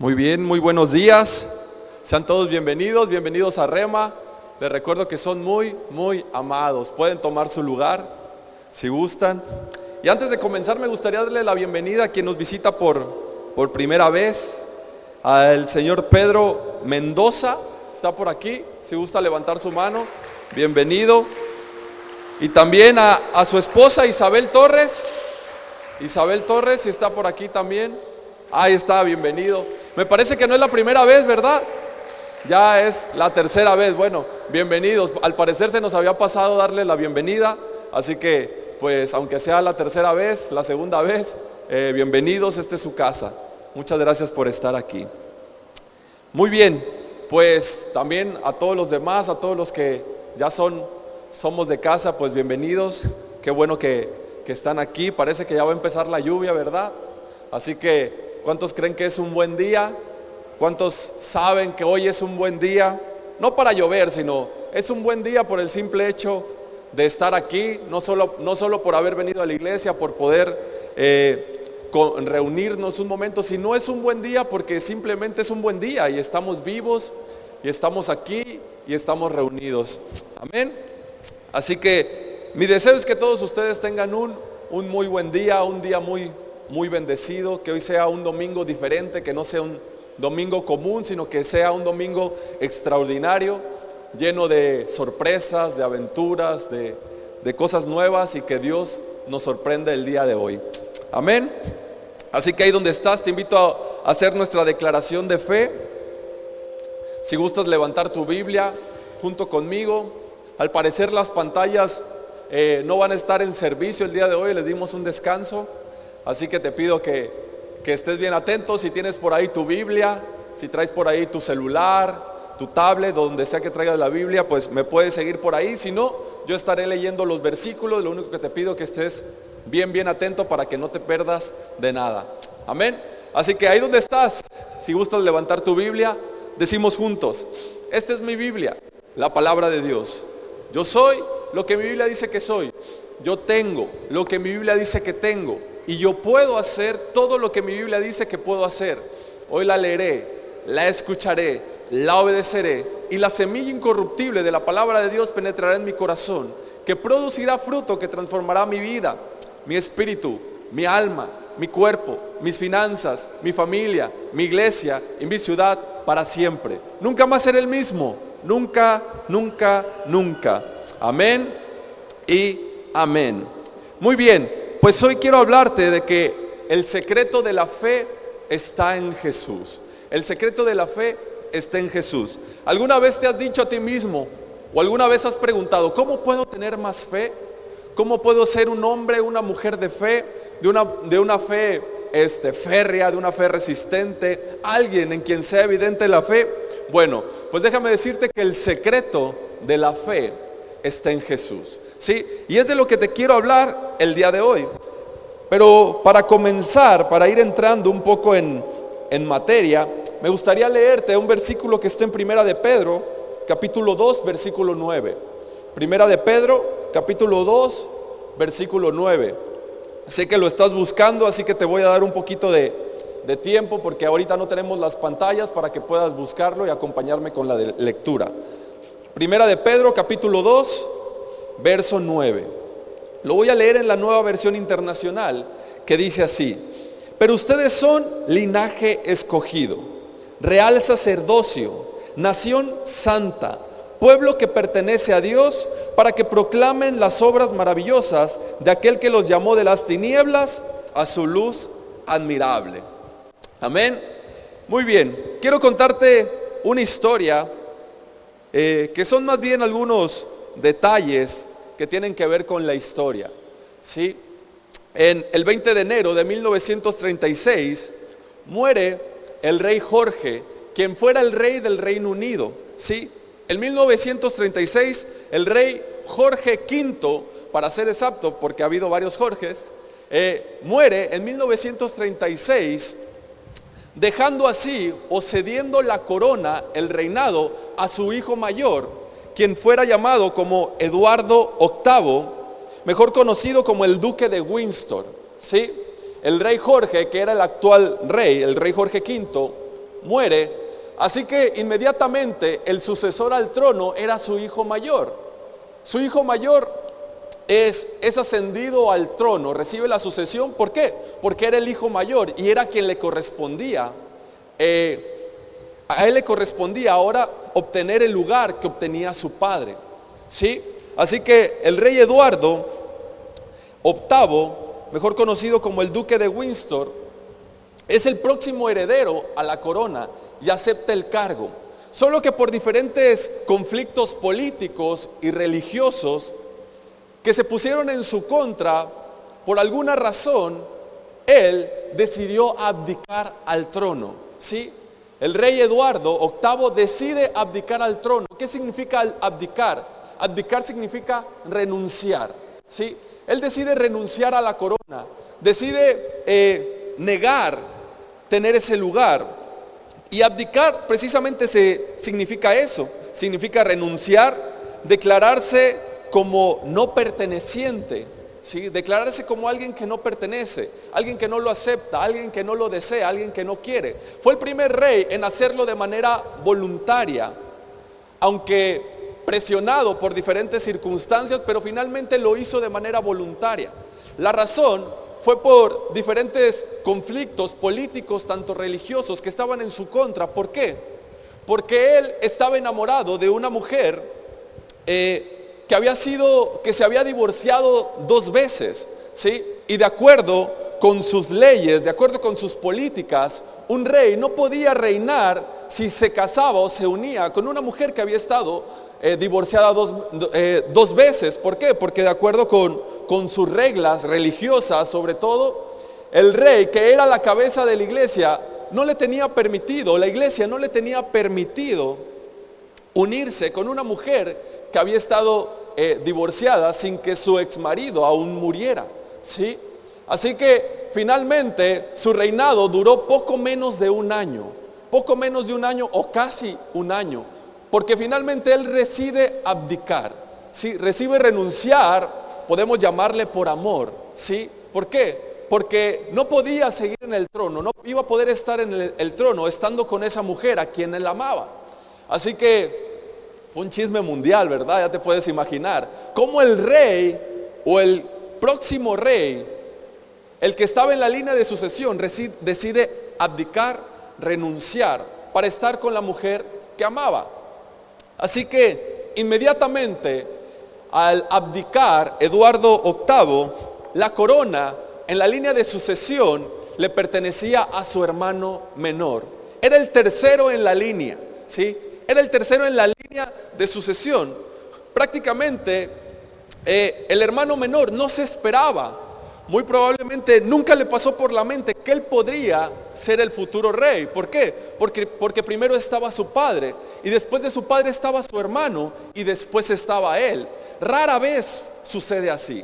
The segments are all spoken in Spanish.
Muy bien, muy buenos días. Sean todos bienvenidos a Rema. Les recuerdo que son muy amados. Pueden tomar su lugar si gustan. Y antes de comenzar me gustaría darle la bienvenida a quien nos visita por primera vez, al señor Pedro Mendoza. Está por aquí, si gusta levantar su mano. Bienvenido. Y también a su esposa Isabel Torres. Isabel Torres, si está por aquí también. Ahí está, bienvenido. Me parece que no es la primera vez, ¿verdad? Ya es la tercera vez. Bueno, bienvenidos. Al parecer se nos había pasado darle la bienvenida, así que, pues, aunque sea la tercera vez, la segunda vez, bienvenidos, esta es su casa. Muchas gracias por estar aquí. Muy bien, pues también a todos los demás, a todos los que ya somos de casa, pues bienvenidos. Qué bueno que están aquí. Parece que ya va a empezar la lluvia, ¿verdad? Así que, ¿cuántos creen que es un buen día? ¿Cuántos saben que hoy es un buen día? No para llover, sino es un buen día por el simple hecho de estar aquí, no solo por haber venido a la iglesia, por poder reunirnos un momento, sino es un buen día porque simplemente es un buen día y estamos vivos y estamos aquí y estamos reunidos. Amén. Así que mi deseo es que todos ustedes tengan un muy buen día, un día muy bendecido, que hoy sea un domingo diferente, que no sea un domingo común, sino que sea un domingo extraordinario, lleno de sorpresas, de aventuras, de cosas nuevas, y que Dios nos sorprenda el día de hoy. Amén. Así que ahí donde estás, te invito a hacer nuestra declaración de fe. Si gustas levantar tu Biblia junto conmigo. Al parecer las pantallas no van a estar en servicio el día de hoy, les dimos un descanso. Así que te pido que estés bien atento. Si tienes por ahí tu Biblia, si traes por ahí tu celular, tu tablet, donde sea que traigas la Biblia, pues me puedes seguir por ahí. Si no, yo estaré leyendo los versículos. Lo único que te pido es que estés bien atento para que no te pierdas de nada. Amén. Así que ahí donde estás, si gustas levantar tu Biblia, decimos juntos: esta es mi Biblia, la palabra de Dios. Yo soy lo que mi Biblia dice que soy. Yo tengo lo que mi Biblia dice que tengo. Y yo puedo hacer todo lo que mi Biblia dice que puedo hacer. Hoy la leeré, la escucharé, la obedeceré, y la semilla incorruptible de la palabra de Dios penetrará en mi corazón, que producirá fruto que transformará mi vida, mi espíritu, mi alma, mi cuerpo, mis finanzas, mi familia, mi iglesia y mi ciudad para siempre. Nunca más seré el mismo. Nunca. Amén y amén. Muy bien, pues hoy quiero hablarte de que el secreto de la fe está en Jesús. El secreto de la fe está en Jesús. ¿Alguna vez te has dicho a ti mismo, o alguna vez has preguntado: ¿cómo puedo tener más fe? ¿Cómo puedo ser un hombre, una mujer de fe? De una fe férrea, de una fe resistente, alguien en quien sea evidente la fe. Bueno, pues déjame decirte que el secreto de la fe está en Jesús, ¿sí? Y es de lo que te quiero hablar el día de hoy. Pero para comenzar, para ir entrando un poco en materia, me gustaría leerte un versículo que está en Primera de Pedro, capítulo 2, versículo 9. Primera de Pedro, capítulo 2, versículo 9. Sé que lo estás buscando, así que te voy a dar un poquito de tiempo, porque ahorita no tenemos las pantallas para que puedas buscarlo y acompañarme con la lectura. Primera de Pedro, capítulo 2, verso 9. Lo voy a leer en la Nueva Versión Internacional, que dice así: pero ustedes son linaje escogido, real sacerdocio, nación santa, pueblo que pertenece a Dios, para que proclamen las obras maravillosas de aquel que los llamó de las tinieblas a su luz admirable. Amén. Muy bien, quiero contarte una historia que son más bien algunos detalles que tienen que ver con la historia, ¿sí? En el 20 de enero de 1936 muere el rey Jorge, quien fuera el rey del Reino Unido, ¿sí? En 1936 el rey Jorge V, para ser exacto, porque ha habido varios Jorges, muere en 1936, dejando así o cediendo la corona, el reinado, a su hijo mayor, quien fuera llamado como Eduardo VIII, mejor conocido como el Duque de Windsor, ¿sí? El rey Jorge, que era el actual rey, el rey Jorge V, muere. Así que inmediatamente el sucesor al trono era su hijo mayor. Su hijo mayor es ascendido al trono, recibe la sucesión. ¿Por qué? Porque era el hijo mayor y era quien le correspondía. A él le correspondía ahora obtener el lugar que obtenía su padre, ¿sí? Así que el rey Eduardo VIII, mejor conocido como el duque de Windsor, es el próximo heredero a la corona y acepta el cargo. Solo que por diferentes conflictos políticos y religiosos que se pusieron en su contra, por alguna razón, él decidió abdicar al trono, ¿sí? El rey Eduardo VIII decide abdicar al trono. ¿Qué significa abdicar? Abdicar significa renunciar, ¿sí? Él decide renunciar a la corona, decide negar tener ese lugar. Y abdicar precisamente significa eso, significa renunciar, declararse como no perteneciente, ¿sí? Declararse como alguien que no pertenece, alguien que no lo acepta, alguien que no lo desea, alguien que no quiere. Fue el primer rey en hacerlo de manera voluntaria, aunque presionado por diferentes circunstancias, pero finalmente lo hizo de manera voluntaria. La razón fue por diferentes conflictos políticos, tanto religiosos, que estaban en su contra. ¿Por qué? Porque él estaba enamorado de una mujer que se había divorciado 2 veces, ¿sí? Y de acuerdo con sus leyes, de acuerdo con sus políticas, un rey no podía reinar si se casaba o se unía con una mujer que había estado divorciada dos veces. ¿Por qué? Porque de acuerdo con sus reglas religiosas, sobre todo, el rey, que era la cabeza de la iglesia, no le tenía permitido, la iglesia no le tenía permitido unirse con una mujer que había estado divorciada sin que su exmarido aún muriera, ¿sí? Así que finalmente su reinado duró poco menos de un año o casi un año, porque finalmente él decide abdicar, ¿sí? Recibe renunciar, podemos llamarle por amor, ¿sí? ¿Por qué? Porque no podía seguir en el trono, no iba a poder estar en el trono estando con esa mujer a quien él amaba. Así que fue un chisme mundial, ¿verdad? Ya te puedes imaginar cómo el rey o el próximo rey, el que estaba en la línea de sucesión, decide abdicar, renunciar para estar con la mujer que amaba. Así que inmediatamente al abdicar Eduardo VIII, la corona en la línea de sucesión le pertenecía a su hermano menor. Era el tercero en la línea, ¿sí? Era el tercero en la línea de sucesión. Prácticamente el hermano menor no se esperaba, muy probablemente nunca le pasó por la mente que él podría ser el futuro rey. ¿Por qué? Porque primero estaba su padre, y después de su padre estaba su hermano, y después estaba él. Rara vez sucede así.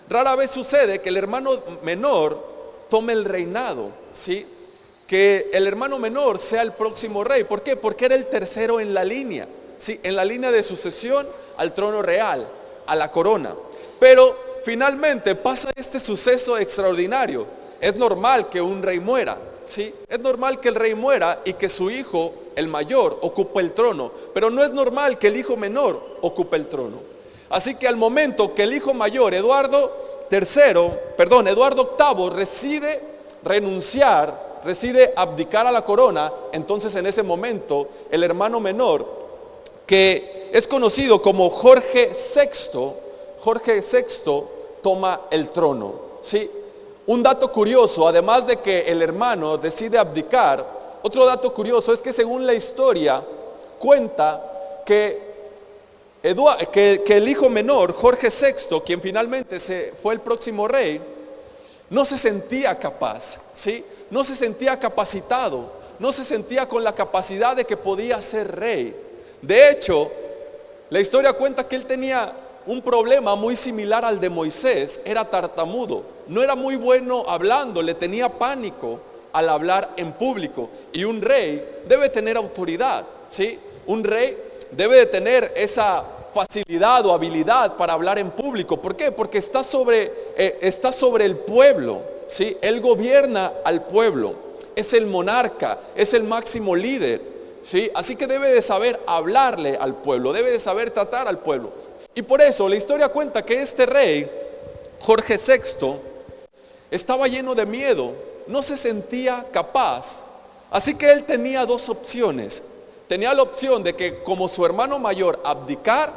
Rara vez sucede que el hermano menor tome el reinado, ¿sí? Que el hermano menor sea el próximo rey. ¿Por qué? Porque era el tercero en la línea, ¿sí? En la línea de sucesión al trono real, a la corona. Pero finalmente pasa este suceso extraordinario. Es normal que un rey muera, ¿sí? Es normal que el rey muera y que su hijo, el mayor, ocupe el trono. Pero no es normal que el hijo menor ocupe el trono. Así que al momento que el hijo mayor, Eduardo VIII, decide renunciar, decide abdicar a la corona, entonces en ese momento el hermano menor, que es conocido como Jorge VI, toma el trono, ¿sí? Un dato curioso, además de que el hermano decide abdicar, otro dato curioso es que según la historia cuenta que el hijo menor, Jorge VI, quien finalmente fue el próximo rey, no se sentía capaz, ¿sí? No se sentía capacitado, no se sentía con la capacidad de que podía ser rey. De hecho, la historia cuenta que él tenía un problema muy similar al de Moisés. Era tartamudo, no era muy bueno hablando, le tenía pánico al hablar en público. Y un rey debe tener autoridad, ¿sí? Un rey debe de tener esa facilidad o habilidad para hablar en público. ¿Por qué? Porque está sobre el pueblo, ¿sí? Él gobierna al pueblo. es el monarca, es el máximo líder, ¿sí? Así que debe de saber hablarle al pueblo, debe de saber tratar al pueblo. Y por eso la historia cuenta que este rey, Jorge VI, estaba lleno de miedo, no se sentía capaz. Así que él tenía dos opciones. Tenía la opción de que como su hermano mayor abdicar,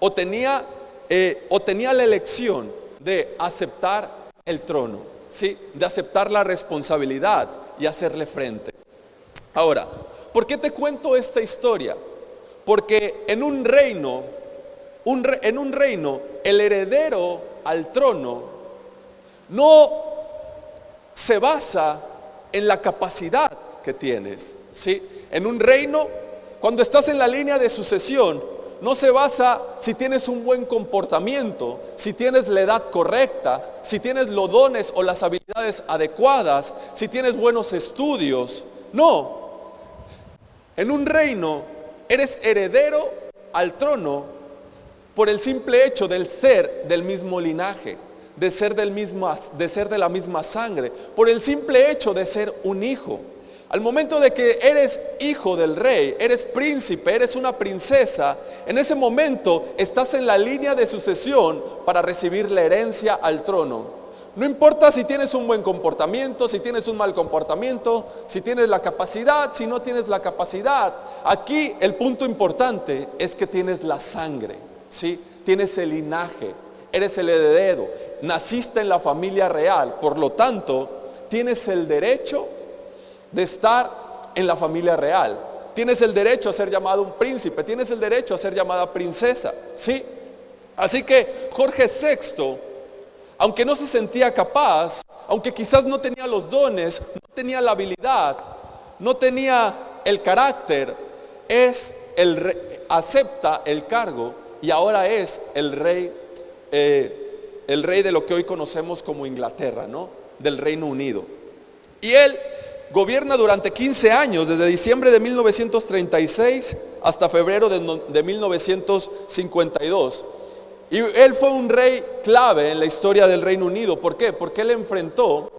o tenía la elección de aceptar el trono, ¿sí? De aceptar la responsabilidad y hacerle frente. Ahora, ¿por qué te cuento esta historia? Porque en un reino, el heredero al trono no se basa en la capacidad que tienes, ¿sí? En un reino, cuando estás en la línea de sucesión, no se basa si tienes un buen comportamiento, si tienes la edad correcta, si tienes los dones o las habilidades adecuadas, si tienes buenos estudios. No, en un reino eres heredero al trono por el simple hecho del ser del mismo linaje, de ser de la misma sangre, por el simple hecho de ser un hijo. Al momento de que eres hijo del rey, eres príncipe, eres una princesa, en ese momento estás en la línea de sucesión para recibir la herencia al trono. No importa si tienes un buen comportamiento, si tienes un mal comportamiento, si tienes la capacidad, si no tienes la capacidad. Aquí el punto importante es que tienes la sangre, ¿sí? Tienes el linaje, eres el heredero, naciste en la familia real, por lo tanto, tienes el derecho de estar en la familia real. Tienes el derecho a ser llamado un príncipe, tienes el derecho a ser llamada princesa, ¿sí? Así que Jorge VI, aunque no se sentía capaz, aunque quizás no tenía los dones, no tenía la habilidad, no tenía el carácter, acepta el cargo y ahora es el rey de lo que hoy conocemos como Inglaterra, ¿no? Del Reino Unido. Y él gobierna durante 15 años, desde diciembre de 1936 hasta febrero de 1952. Y él fue un rey clave en la historia del Reino Unido. ¿Por qué? Porque él enfrentó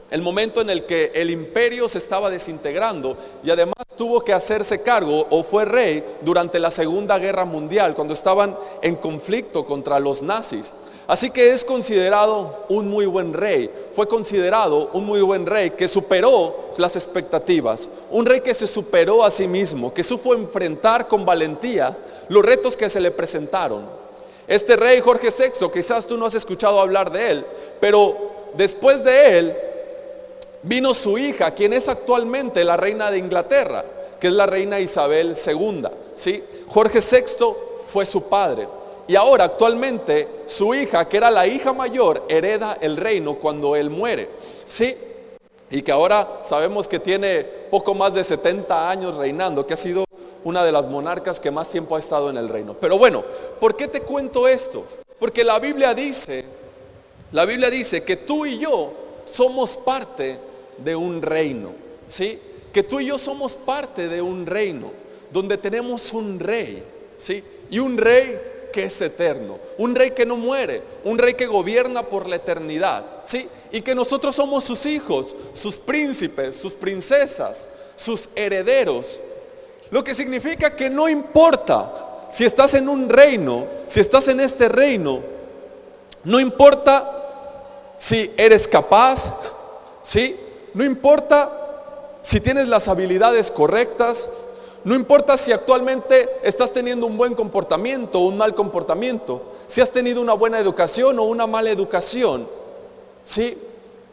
el momento en el que el imperio se estaba desintegrando y además tuvo que hacerse cargo, o fue rey, durante la Segunda Guerra Mundial, cuando estaban en conflicto contra los nazis. Así que es considerado un muy buen rey, fue considerado un muy buen rey que superó las expectativas, un rey que se superó a sí mismo, que supo enfrentar con valentía los retos que se le presentaron. Este rey Jorge VI, quizás tú no has escuchado hablar de él, pero después de él vino su hija, quien es actualmente la reina de Inglaterra, que es la reina Isabel II, ¿sí? Jorge VI fue su padre. Y ahora actualmente su hija, que era la hija mayor, hereda el reino cuando él muere, ¿sí? Y que ahora sabemos que tiene poco más de 70 años reinando, que ha sido una de las monarcas que más tiempo ha estado en el reino. Pero bueno, ¿por qué te cuento esto? Porque la Biblia dice que tú y yo somos parte de un reino, ¿sí? Que tú y yo somos parte de un reino donde tenemos un rey, ¿sí? Y un rey que es eterno, un rey que no muere, un rey que gobierna por la eternidad, ¿sí? Y que nosotros somos sus hijos, sus príncipes, sus princesas, sus herederos. Lo que significa que no importa si estás en un reino, si estás en este reino, no importa si eres capaz, ¿sí? No importa si tienes las habilidades correctas, no importa si actualmente estás teniendo un buen comportamiento o un mal comportamiento, si has tenido una buena educación o una mala educación, ¿sí?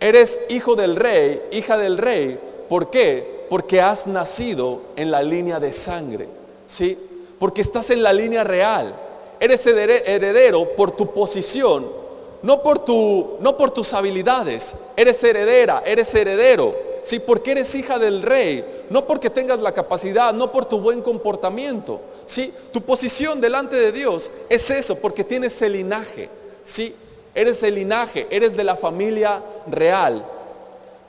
Eres hijo del rey, hija del rey. ¿Por qué? Porque has nacido en la línea de sangre, ¿sí? Porque estás en la línea real. Eres heredero por tu posición, no por tus habilidades. Eres heredera, eres heredero, ¿sí? Porque eres hija del rey. No porque tengas la capacidad, no por tu buen comportamiento, ¿sí? Tu posición delante de Dios es eso, porque tienes el linaje, ¿sí? Eres el linaje, eres de la familia real.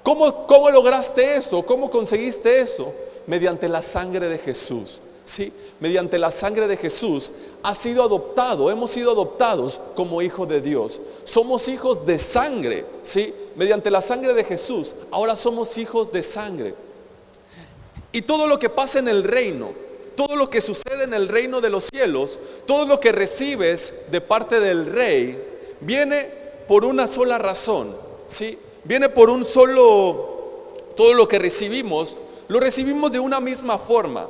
¿Cómo lograste eso? ¿Cómo conseguiste eso? Mediante la sangre de Jesús, ¿sí? Mediante la sangre de Jesús has sido adoptado, hemos sido adoptados como hijos de Dios. Somos hijos de sangre, ¿sí? mediante la sangre de Jesús, ahora somos hijos de sangre. Y todo lo que pasa en el reino, todo lo que sucede en el reino de los cielos, todo lo que recibes de parte del Rey, viene por una sola razón, ¿sí? Viene por un solo, todo lo que recibimos, lo recibimos de una misma forma.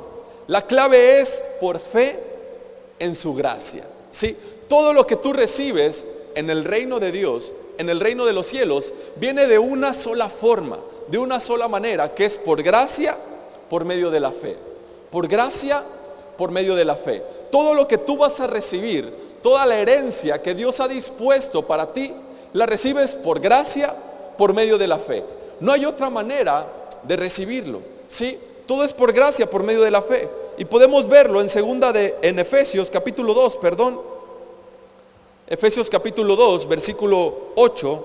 La clave es por fe en su gracia, ¿sí? Todo lo que tú recibes en el reino de Dios, en el reino de los cielos, viene de una sola forma, de una sola manera, que es por gracia, por medio de la fe. Por gracia, por medio de la fe. Todo lo que tú vas a recibir, toda la herencia que Dios ha dispuesto para ti, la recibes por gracia, por medio de la fe. No hay otra manera de recibirlo, ¿sí? Todo es por gracia, por medio de la fe. Y podemos verlo en Efesios capítulo 2, Efesios capítulo 2, versículo 8.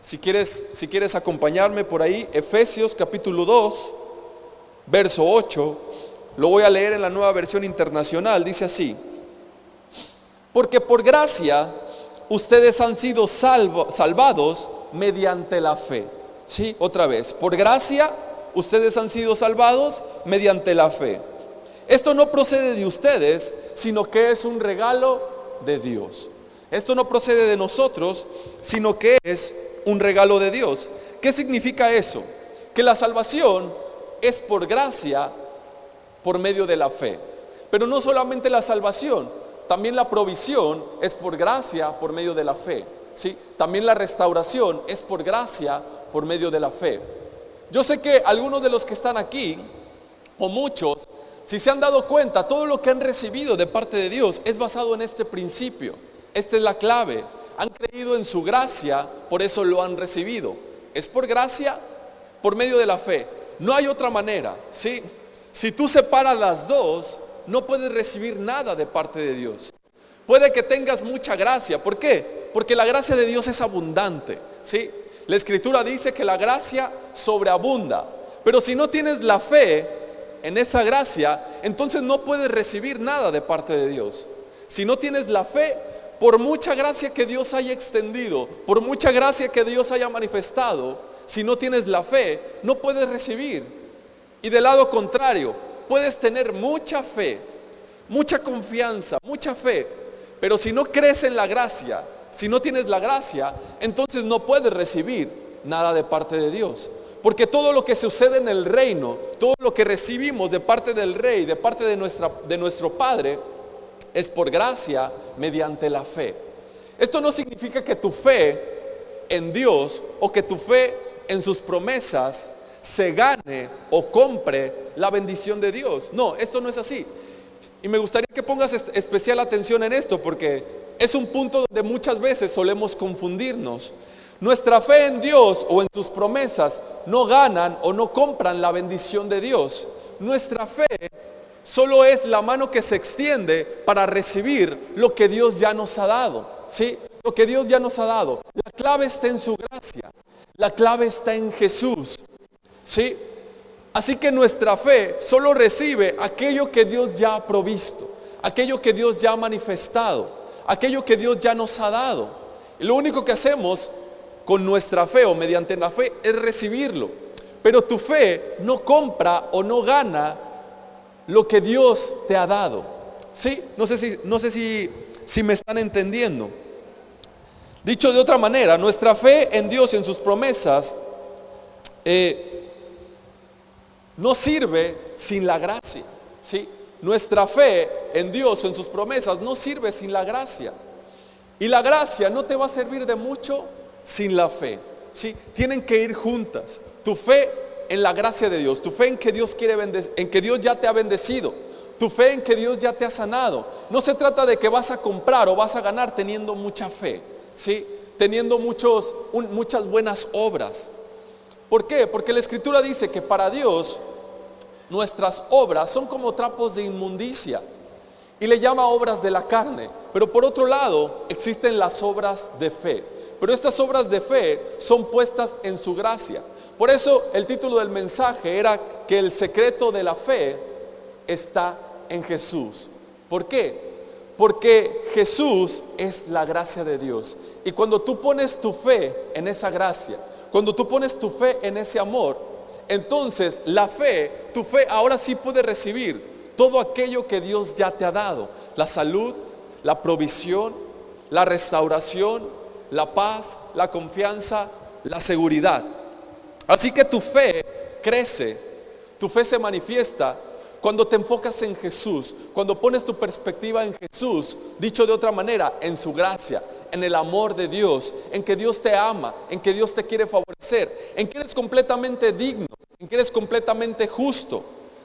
Si quieres acompañarme por ahí, Efesios capítulo 2, verso 8, lo voy a leer en la Nueva Versión Internacional, dice así: porque por gracia ustedes han sido salvados mediante la fe. Sí, otra vez, por gracia ustedes han sido salvados mediante la fe. Esto no procede de ustedes, sino que es un regalo de Dios. Esto no procede de nosotros, sino que es un regalo de Dios. ¿Qué significa eso? Que la salvación es por gracia, por medio de la fe. Pero no solamente la salvación, también la provisión es por gracia, por medio de la fe, ¿sí? También la restauración es por gracia, por medio de la fe. Yo sé que algunos de los que están aquí, o muchos, si se han dado cuenta, todo lo que han recibido de parte de Dios es basado en este principio. Esta es la clave. Han creído en su gracia, por eso lo han recibido. Es por gracia, por medio de la fe. No hay otra manera, ¿sí? Si tú separas las dos, no puedes recibir nada de parte de Dios. Puede que tengas mucha gracia. ¿Por qué? Porque la gracia de Dios es abundante, ¿sí? La Escritura dice que la gracia sobreabunda. Pero si no tienes la fe en esa gracia, entonces no puedes recibir nada de parte de Dios. Si no tienes la fe, por mucha gracia que Dios haya extendido, por mucha gracia que Dios haya manifestado, si no tienes la fe, no puedes recibir. Y del lado contrario, puedes tener mucha fe, mucha confianza, mucha fe, pero si no crees en la gracia, si no tienes la gracia, entonces no puedes recibir nada de parte de Dios. Porque todo lo que sucede en el reino, todo lo que recibimos de parte del Rey, de parte de nuestro Padre, es por gracia mediante la fe. Esto no significa que tu fe en Dios o que tu fe en sus promesas se gane o compre la bendición de Dios. No, esto no es así. Y me gustaría que pongas especial atención en esto, porque es un punto donde muchas veces solemos confundirnos. Nuestra fe en Dios o en sus promesas no ganan o no compran la bendición de Dios. Nuestra fe solo es la mano que se extiende para recibir lo que Dios ya nos ha dado, ¿sí? Lo que Dios ya nos ha dado. La clave está en su gracia. La clave está en Jesús, ¿sí? Así que nuestra fe solo recibe aquello que Dios ya ha provisto, aquello que Dios ya ha manifestado, aquello que Dios ya nos ha dado. Y lo único que hacemos con nuestra fe o mediante la fe es recibirlo. Pero tu fe no compra o no gana lo que Dios te ha dado, ¿sí? No sé si me están entendiendo. Dicho de otra manera, nuestra fe en Dios y en sus promesas no sirve sin la gracia, ¿sí? Nuestra fe en Dios o en sus promesas no sirve sin la gracia. Y la gracia no te va a servir de mucho sin la fe, ¿sí? Tienen que ir juntas. Tu fe en la gracia de Dios, tu fe en que Dios quiere en que Dios ya te ha bendecido, tu fe en que Dios ya te ha sanado. No se trata de que vas a comprar o vas a ganar teniendo mucha fe, ¿sí? Teniendo muchas buenas obras. ¿Por qué? Porque la Escritura dice que para Dios nuestras obras son como trapos de inmundicia y le llama obras de la carne. Pero por otro lado existen las obras de fe, pero estas obras de fe son puestas en su gracia. Por eso el título del mensaje era que el secreto de la fe está en Jesús. ¿Por qué? Porque Jesús es la gracia de Dios. Y cuando tú pones tu fe en esa gracia, cuando tú pones tu fe en ese amor, entonces tu fe ahora sí puede recibir todo aquello que Dios ya te ha dado. La salud, la provisión, la restauración, la paz, la confianza, la seguridad. Así que tu fe crece, tu fe se manifiesta cuando te enfocas en Jesús, cuando pones tu perspectiva en Jesús, dicho de otra manera, en su gracia, en el amor de Dios, en que Dios te ama, en que Dios te quiere favorecer, en que eres completamente digno, en que eres completamente justo,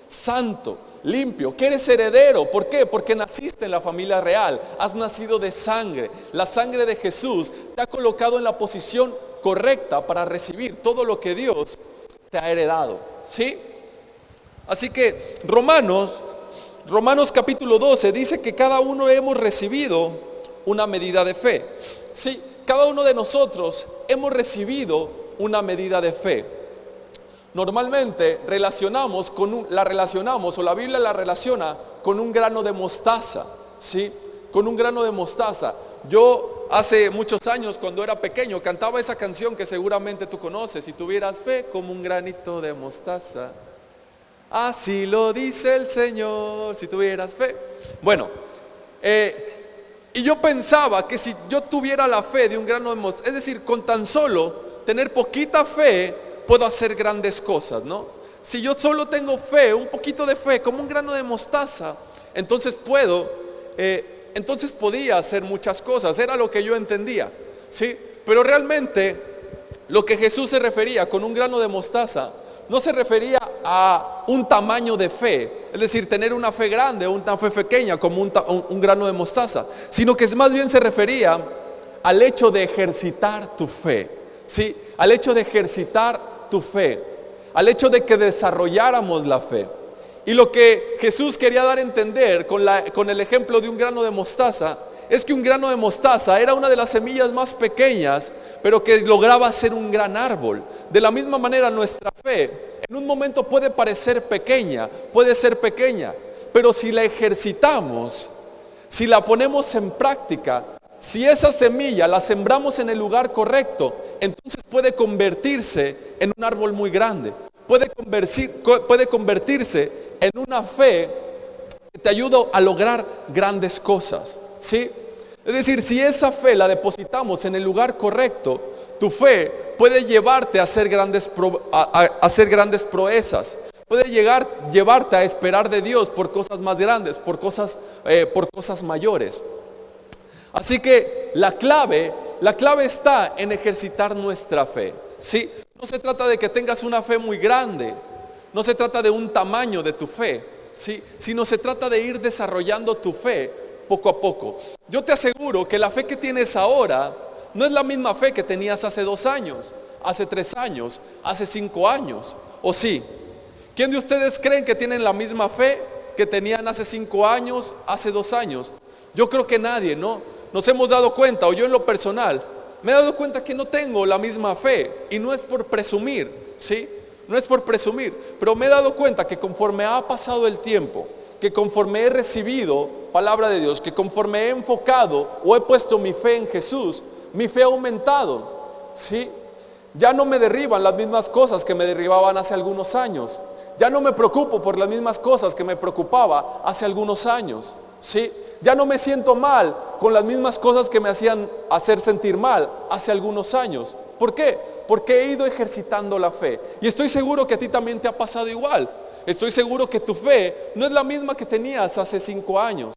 santo, limpio, que eres heredero. ¿Por qué? Porque naciste en la familia real, has nacido de sangre. La sangre de Jesús te ha colocado en la posición correcta para recibir todo lo que Dios te ha heredado, ¿sí? Así que Romanos capítulo 12 dice que cada uno hemos recibido una medida de fe. Sí, cada uno de nosotros hemos recibido una medida de fe. Normalmente la Biblia la relaciona con un grano de mostaza, ¿sí? Con un grano de mostaza. Yo hace muchos años, cuando era pequeño, cantaba esa canción que seguramente tú conoces: si tuvieras fe como un granito de mostaza, así lo dice el Señor, si tuvieras fe. Bueno, y yo pensaba que si yo tuviera la fe de un grano de mostaza, es decir, con tan solo tener poquita fe, puedo hacer grandes cosas, ¿no? Si yo solo tengo fe, un poquito de fe, como un grano de mostaza, entonces podía hacer muchas cosas. Era lo que yo entendía, ¿sí? Pero realmente lo que Jesús se refería con un grano de mostaza no se refería a un tamaño de fe, es decir, tener una fe grande o una fe pequeña como un grano de mostaza, sino que más bien se refería al hecho de ejercitar tu fe, ¿sí? Al hecho de ejercitar tu fe, al hecho de que desarrolláramos la fe. Y lo que Jesús quería dar a entender con el ejemplo de un grano de mostaza es que un grano de mostaza era una de las semillas más pequeñas, pero que lograba ser un gran árbol. De la misma manera, nuestra fe en un momento puede parecer pequeña, puede ser pequeña, pero si la ejercitamos, si la ponemos en práctica, si esa semilla la sembramos en el lugar correcto, entonces puede convertirse en un árbol muy grande. Puede convertirse en una fe que te ayuda a lograr grandes cosas, ¿sí? Es decir, si esa fe la depositamos en el lugar correcto, tu fe puede llevarte a hacer grandes proezas. Puede llevarte a esperar de Dios por cosas más grandes, por cosas mayores. Así que la clave está en ejercitar nuestra fe, ¿sí? No se trata de que tengas una fe muy grande, no se trata de un tamaño de tu fe, ¿sí? Sino se trata de ir desarrollando tu fe poco a poco. Yo te aseguro que la fe que tienes ahora no es la misma fe que tenías hace 2 años, hace 3 años, hace 5 años, ¿o sí? ¿Quién de ustedes creen que tienen la misma fe que tenían hace 5 años, hace 2 años? Yo creo que nadie, ¿no? Nos hemos dado cuenta, o yo en lo personal, me he dado cuenta que no tengo la misma fe, y no es por presumir, ¿sí? No es por presumir, pero me he dado cuenta que conforme ha pasado el tiempo, que conforme he recibido palabra de Dios, que conforme he enfocado o he puesto mi fe en Jesús, mi fe ha aumentado, ¿sí? Ya no me derriban las mismas cosas que me derribaban hace algunos años. Ya no me preocupo por las mismas cosas que me preocupaba hace algunos años, ¿sí? Ya no me siento mal con las mismas cosas que me hacían hacer sentir mal hace algunos años. ¿Por qué? Porque he ido ejercitando la fe. Y estoy seguro que a ti también te ha pasado igual. Estoy seguro que tu fe no es la misma que tenías hace 5 años,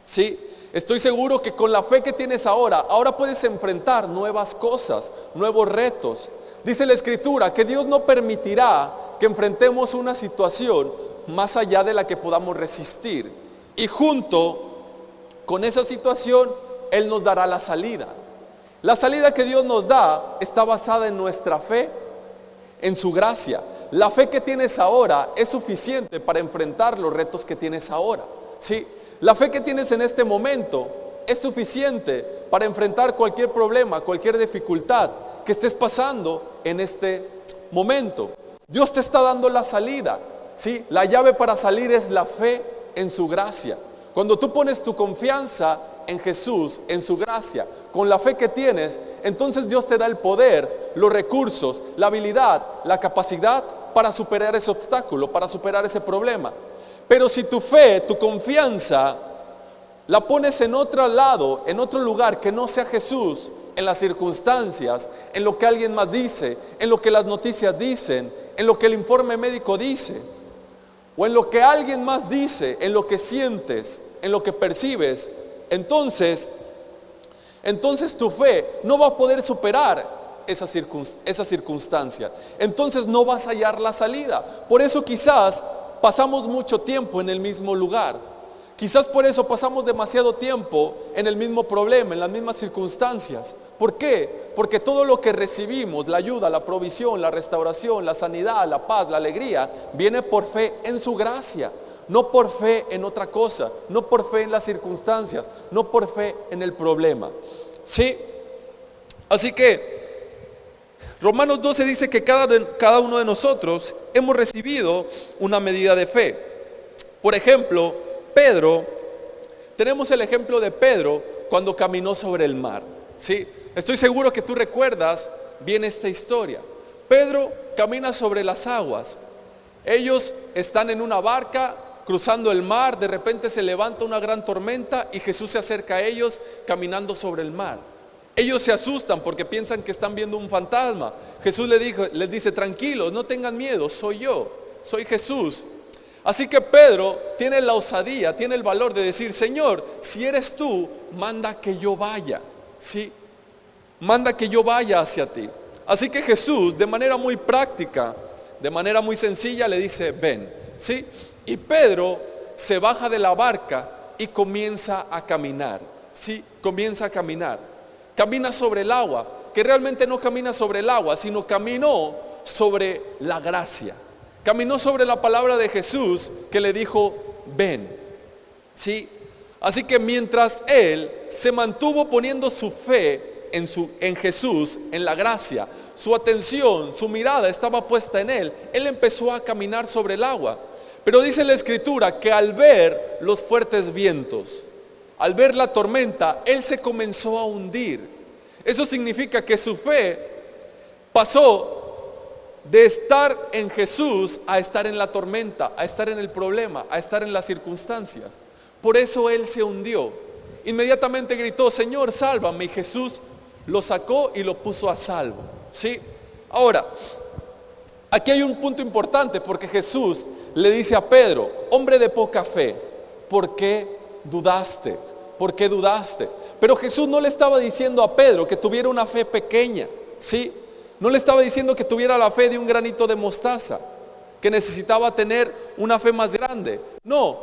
¿sí? Estoy seguro que con la fe que tienes ahora puedes enfrentar nuevas cosas, nuevos retos. Dice la Escritura que Dios no permitirá que enfrentemos una situación más allá de la que podamos resistir. Y junto con esa situación, Él nos dará la salida. La salida que Dios nos da está basada en nuestra fe, en su gracia. La fe que tienes ahora es suficiente para enfrentar los retos que tienes ahora, ¿sí? La fe que tienes en este momento es suficiente para enfrentar cualquier problema, cualquier dificultad que estés pasando en este momento. Dios te está dando la salida, ¿sí? La llave para salir es la fe en su gracia. Cuando tú pones tu confianza en Jesús, en su gracia, con la fe que tienes, entonces Dios te da el poder, los recursos, la habilidad, la capacidad para superar ese obstáculo, para superar ese problema. Pero si tu fe, tu confianza, la pones en otro lado, en otro lugar que no sea Jesús, en las circunstancias, en lo que alguien más dice, en lo que las noticias dicen, en lo que el informe médico dice, o en lo que alguien más dice, en lo que sientes, en lo que percibes, entonces tu fe no va a poder superar esa circunstancia. Entonces no vas a hallar la salida. Por eso quizás pasamos mucho tiempo en el mismo lugar. Quizás por eso pasamos demasiado tiempo en el mismo problema, en las mismas circunstancias. ¿Por qué? Porque todo lo que recibimos, la ayuda, la provisión, la restauración, la sanidad, la paz, la alegría, viene por fe en su gracia. No por fe en otra cosa, no por fe en las circunstancias, no por fe en el problema. ¿Sí? Así que Romanos 12 dice que cada uno de nosotros hemos recibido una medida de fe. Por ejemplo, Pedro, tenemos el ejemplo de Pedro cuando caminó sobre el mar. ¿Sí? Estoy seguro que tú recuerdas bien esta historia. Pedro camina sobre las aguas. Ellos están en una barca cruzando el mar, de repente se levanta una gran tormenta y Jesús se acerca a ellos caminando sobre el mar. Ellos se asustan porque piensan que están viendo un fantasma. Jesús les dice, tranquilos, no tengan miedo, soy yo, soy Jesús. Así que Pedro tiene la osadía, tiene el valor de decir, Señor, si eres tú, manda que yo vaya, ¿sí? Manda que yo vaya hacia ti. Así que Jesús, de manera muy práctica, de manera muy sencilla, le dice, ven, ¿sí? Y Pedro se baja de la barca y comienza a caminar, ¿sí? Comienza a caminar. Camina sobre el agua, que realmente no camina sobre el agua, sino caminó sobre la gracia. Caminó sobre la palabra de Jesús que le dijo, ven, ¿sí? Así que mientras él se mantuvo poniendo su fe en Jesús, en la gracia, su atención, su mirada estaba puesta en él empezó a caminar sobre el agua. Pero dice la Escritura que al ver los fuertes vientos, al ver la tormenta, él se comenzó a hundir. Eso significa que su fe pasó de estar en Jesús a estar en la tormenta, a estar en el problema, a estar en las circunstancias. Por eso él se hundió. Inmediatamente gritó, Señor, sálvame. Y Jesús lo sacó y lo puso a salvo. ¿Sí? Ahora, aquí hay un punto importante porque Jesús le dice a Pedro, hombre de poca fe, ¿por qué dudaste? ¿Por qué dudaste? Pero Jesús no le estaba diciendo a Pedro que tuviera una fe pequeña, ¿sí? No le estaba diciendo que tuviera la fe de un granito de mostaza, que necesitaba tener una fe más grande. No,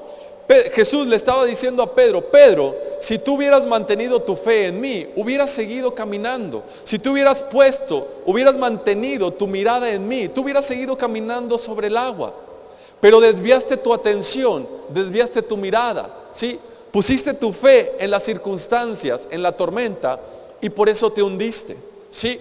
Jesús le estaba diciendo a Pedro, Pedro, si tú hubieras mantenido tu fe en mí, hubieras seguido caminando. Si tú hubieras mantenido tu mirada en mí, tú hubieras seguido caminando sobre el agua. Pero desviaste tu atención, desviaste tu mirada, ¿sí? Pusiste tu fe en las circunstancias, en la tormenta, y por eso te hundiste, ¿sí?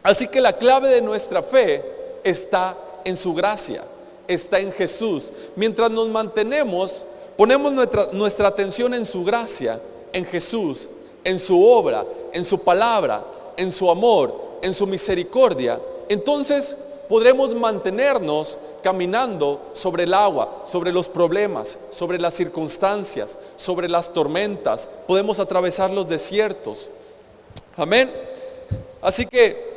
Así que la clave de nuestra fe está en su gracia, está en Jesús. Mientras nos mantenemos, ponemos nuestra atención en su gracia, en Jesús, en su obra, en su palabra, en su amor, en su misericordia, entonces podremos mantenernos caminando sobre el agua, sobre los problemas, sobre las circunstancias, sobre las tormentas. Podemos atravesar los desiertos. Amén. Así que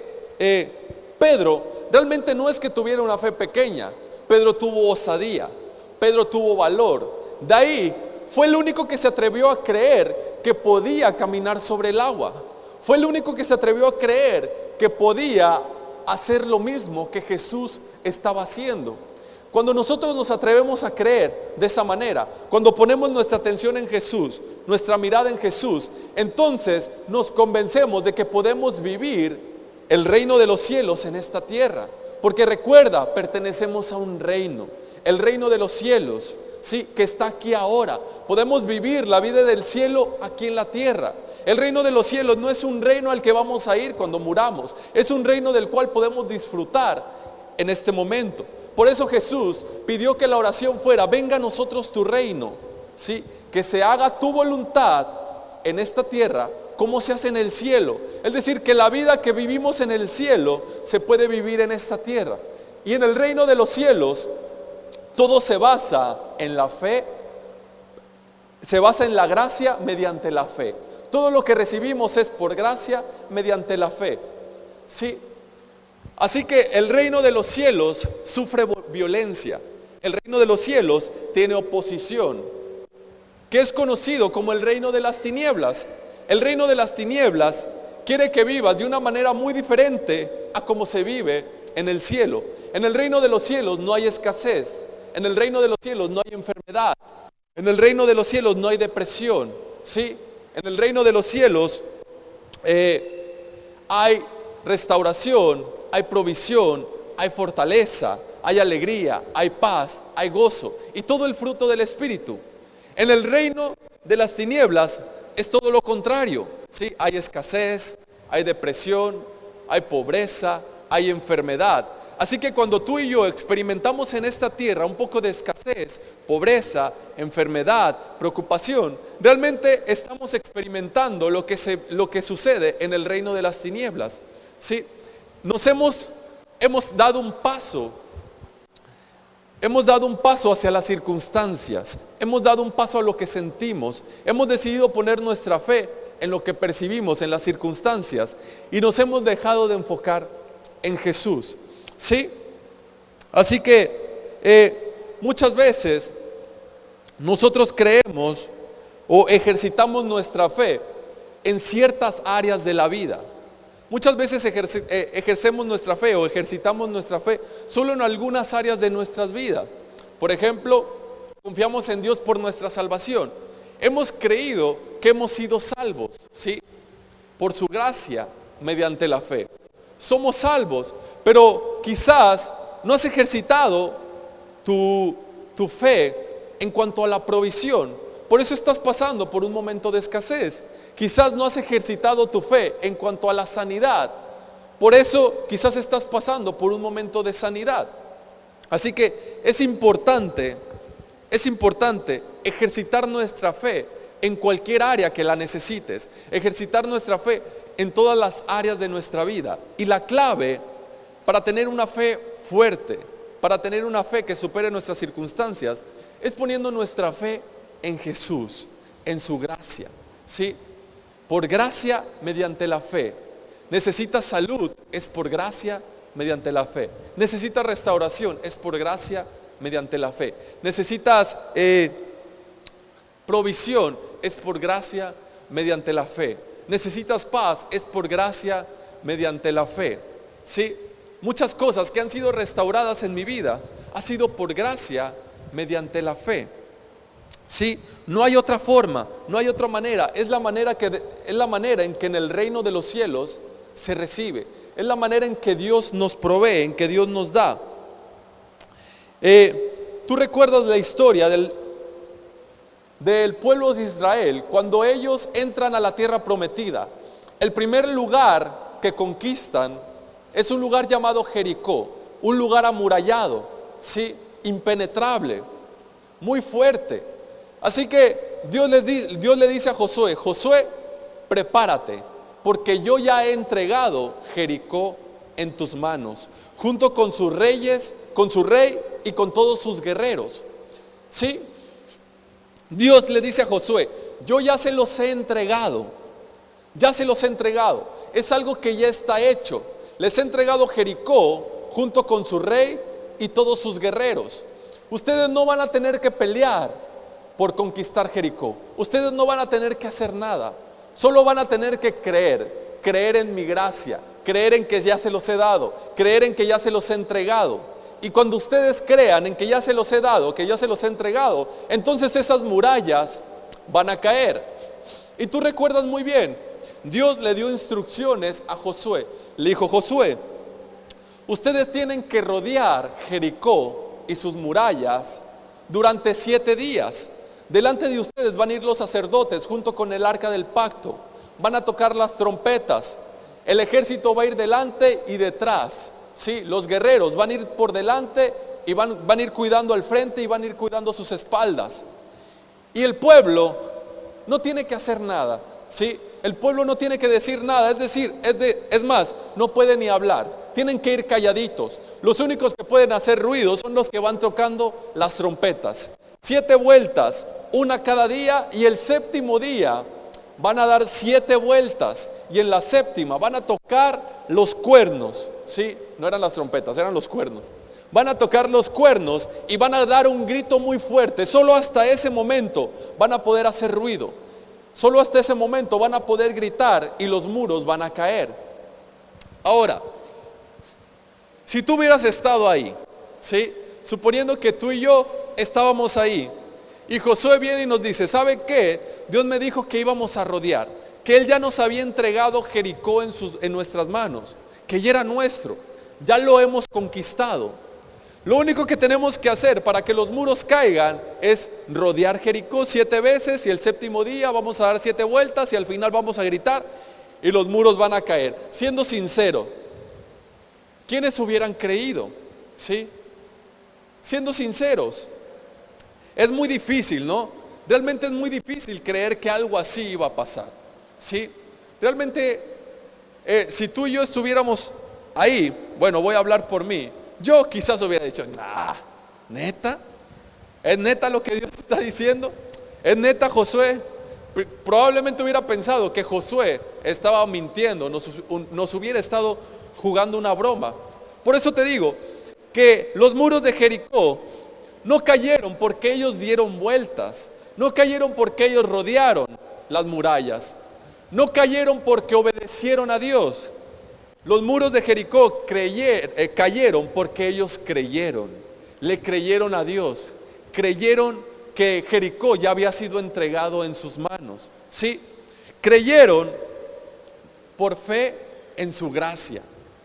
Pedro realmente no es que tuviera una fe pequeña. Pedro tuvo osadía, Pedro tuvo valor. De ahí fue el único que se atrevió a creer que podía caminar sobre el agua. Fue el único que se atrevió a creer que podía hacer lo mismo que Jesús estaba haciendo. Cuando nosotros nos atrevemos a creer de esa manera, cuando ponemos nuestra atención en Jesús, nuestra mirada en Jesús, entonces nos convencemos de que podemos vivir el reino de los cielos en esta tierra. Porque recuerda, pertenecemos a un reino, el reino de los cielos, sí, que está aquí ahora. Podemos vivir la vida del cielo aquí en la tierra. El reino de los cielos no es un reino al que vamos a ir cuando muramos, es un reino del cual podemos disfrutar en este momento. Por eso Jesús pidió que la oración fuera, venga a nosotros tu reino, ¿sí? Que se haga tu voluntad en esta tierra como se hace en el cielo. Es decir, que la vida que vivimos en el cielo se puede vivir en esta tierra. Y en el reino de los cielos, todo se basa en la fe, se basa en la gracia mediante la fe. Todo lo que recibimos es por gracia mediante la fe. ¿Sí? Así que el reino de los cielos sufre violencia. El reino de los cielos tiene oposición, que es conocido como el reino de las tinieblas. El reino de las tinieblas quiere que vivas de una manera muy diferente a como se vive en el cielo. En el reino de los cielos no hay escasez. En el reino de los cielos no hay enfermedad. En el reino de los cielos no hay depresión. ¿Sí? En el reino de los cielos hay restauración, hay provisión, hay fortaleza, hay alegría, hay paz, hay gozo y todo el fruto del Espíritu. En el reino de las tinieblas es todo lo contrario. ¿Sí? Hay escasez, hay depresión, hay pobreza, hay enfermedad. Así que cuando tú y yo experimentamos en esta tierra un poco de escasez, pobreza, enfermedad, preocupación, realmente estamos experimentando lo que sucede en el reino de las tinieblas. ¿Sí? Hemos dado un paso. Hemos dado un paso hacia las circunstancias. Hemos dado un paso a lo que sentimos. Hemos decidido poner nuestra fe en lo que percibimos, en las circunstancias. Y nos hemos dejado de enfocar en Jesús. ¿Sí? Así que muchas veces nosotros creemos o ejercitamos nuestra fe en ciertas áreas de la vida. Muchas veces ejercemos nuestra fe o ejercitamos nuestra fe solo en algunas áreas de nuestras vidas. Por ejemplo, confiamos en Dios por nuestra salvación. Hemos creído que hemos sido salvos, ¿sí? Por su gracia, mediante la fe. Somos salvos, pero quizás no has ejercitado tu fe en cuanto a la provisión. Por eso estás pasando por un momento de escasez. Quizás no has ejercitado tu fe en cuanto a la sanidad. Por eso quizás estás pasando por un momento de sanidad. Así que es importante ejercitar nuestra fe en cualquier área que la necesites. Ejercitar nuestra fe en todas las áreas de nuestra vida. Y la clave para tener una fe fuerte, para tener una fe que supere nuestras circunstancias, es poniendo nuestra fe en Jesús, en su gracia. ¿Sí? Por gracia mediante la fe. Necesitas salud, es por gracia mediante la fe. Necesitas restauración, es por gracia mediante la fe. Necesitas provisión, es por gracia mediante la fe. Necesitas paz, es por gracia mediante la fe. ¿Sí? Muchas cosas que han sido restauradas en mi vida ha sido por gracia mediante la fe. ¿Sí? No hay otra forma, no hay otra manera. Es la manera en que en el reino de los cielos se recibe. Es la manera en que Dios nos provee, en que Dios nos da. Tú recuerdas la historia del pueblo de Israel cuando ellos entran a la tierra prometida. El primer lugar que conquistan es un lugar llamado Jericó, un lugar amurallado, ¿sí? Impenetrable, muy fuerte. Así que Dios le dice a Josué: Josué, prepárate, porque yo ya he entregado Jericó en tus manos, junto con sus reyes, con su rey y con todos sus guerreros. ¿Sí? Dios le dice a Josué: yo ya se los he entregado, ya se los he entregado, es algo que ya está hecho. Les he entregado Jericó junto con su rey y todos sus guerreros. Ustedes no van a tener que pelear por conquistar Jericó. Ustedes no van a tener que hacer nada. Solo van a tener que creer en mi gracia, creer en que ya se los he dado, creer en que ya se los he entregado. Y cuando ustedes crean en que ya se los he dado, que ya se los he entregado, entonces esas murallas van a caer. Y tú recuerdas muy bien, Dios le dio instrucciones a Josué. Le dijo: Josué, ustedes tienen que rodear Jericó y sus murallas durante 7 días. Delante de ustedes van a ir los sacerdotes junto con el arca del pacto. Van a tocar las trompetas. El ejército va a ir delante y detrás. ¿Sí? Los guerreros van a ir por delante y van a ir cuidando al frente y van a ir cuidando sus espaldas. Y el pueblo no tiene que hacer nada. ¿sí? El pueblo no tiene que decir nada, es decir, es más, no puede ni hablar. Tienen que ir calladitos. Los únicos que pueden hacer ruido son los que van tocando las trompetas. 7 vueltas, una cada día, y el séptimo día van a dar 7 vueltas, y en la séptima van a tocar los cuernos, ¿sí? No eran las trompetas, eran los cuernos. Van a tocar los cuernos y van a dar un grito muy fuerte. Solo hasta ese momento van a poder hacer ruido. Solo hasta ese momento van a poder gritar y los muros van a caer. Ahora, si tú hubieras estado ahí, ¿sí? Suponiendo que tú y yo estábamos ahí, y Josué viene y nos dice, ¿sabe qué? Dios me dijo que íbamos a rodear, que Él ya nos había entregado Jericó en nuestras manos, que ya era nuestro, ya lo hemos conquistado. Lo único que tenemos que hacer para que los muros caigan es rodear Jericó 7 veces, y el séptimo día vamos a dar 7 vueltas y al final vamos a gritar y los muros van a caer. Siendo sincero, ¿quiénes hubieran creído? ¿Sí? Siendo sinceros, es muy difícil, ¿no? Realmente es muy difícil creer que algo así iba a pasar, ¿sí? Realmente, si tú y yo estuviéramos ahí, bueno, voy a hablar por mí, yo quizás hubiera dicho, ¿neta? ¿Es neta lo que Dios está diciendo? ¿Es neta, Josué? Probablemente hubiera pensado que Josué estaba mintiendo, nos hubiera estado jugando una broma. Por eso te digo que los muros de Jericó no cayeron porque ellos dieron vueltas, no cayeron porque ellos rodearon las murallas, no cayeron porque obedecieron a Dios. Los muros de Jericó cayeron porque ellos creyeron, le creyeron a Dios, creyeron que Jericó ya había sido entregado en sus manos, ¿sí? Creyeron por fe en su gracia,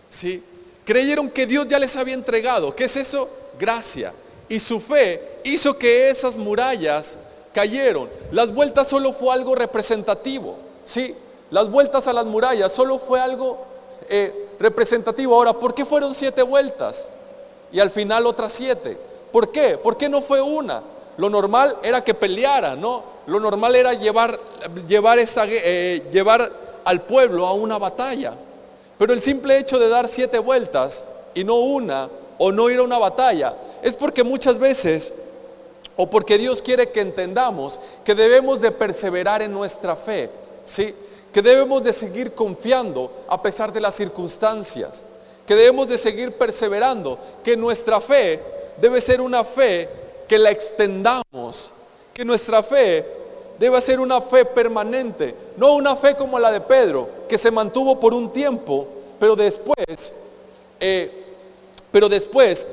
¿sí? Creyeron que Dios ya les había entregado. ¿Qué es eso? Gracia. Y su fe hizo que esas murallas cayeron. Las vueltas solo fue algo representativo, ¿sí? Las vueltas a las murallas solo fue algo representativo. Ahora, ¿por qué fueron 7 vueltas? Y al final otras 7. ¿Por qué? ¿Por qué no fue una? Lo normal era que pelearan, ¿no? Lo normal era llevar al pueblo a una batalla. Pero el simple hecho de dar 7 vueltas y no una, o no ir a una batalla, es porque muchas veces, o porque Dios quiere que entendamos que debemos de perseverar en nuestra fe, ¿sí? Que debemos de seguir confiando a pesar de las circunstancias, que debemos de seguir perseverando, que nuestra fe debe ser una fe que la extendamos, que nuestra fe debe ser una fe permanente, no una fe como la de Pedro, que se mantuvo por un tiempo, pero después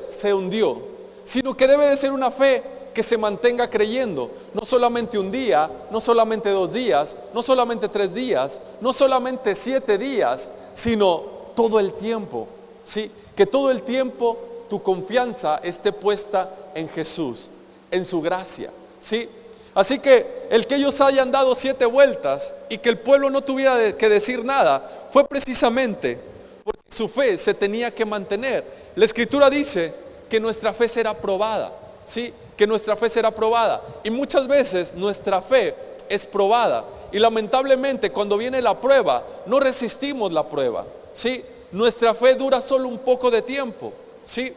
se hundió, sino que debe de ser una fe que se mantenga creyendo, no solamente un día, no solamente 2 días, no solamente 3 días, no solamente 7 días, sino todo el tiempo, ¿sí? Que todo el tiempo tu confianza esté puesta en Jesús, en su gracia, ¿sí? Así que el que ellos hayan dado 7 vueltas y que el pueblo no tuviera que decir nada, fue precisamente porque su fe se tenía que mantener. La Escritura dice que nuestra fe será probada, ¿sí? Que nuestra fe será probada. Y muchas veces nuestra fe es probada. Y lamentablemente cuando viene la prueba, no resistimos la prueba, ¿sí? Nuestra fe dura solo un poco de tiempo, ¿sí?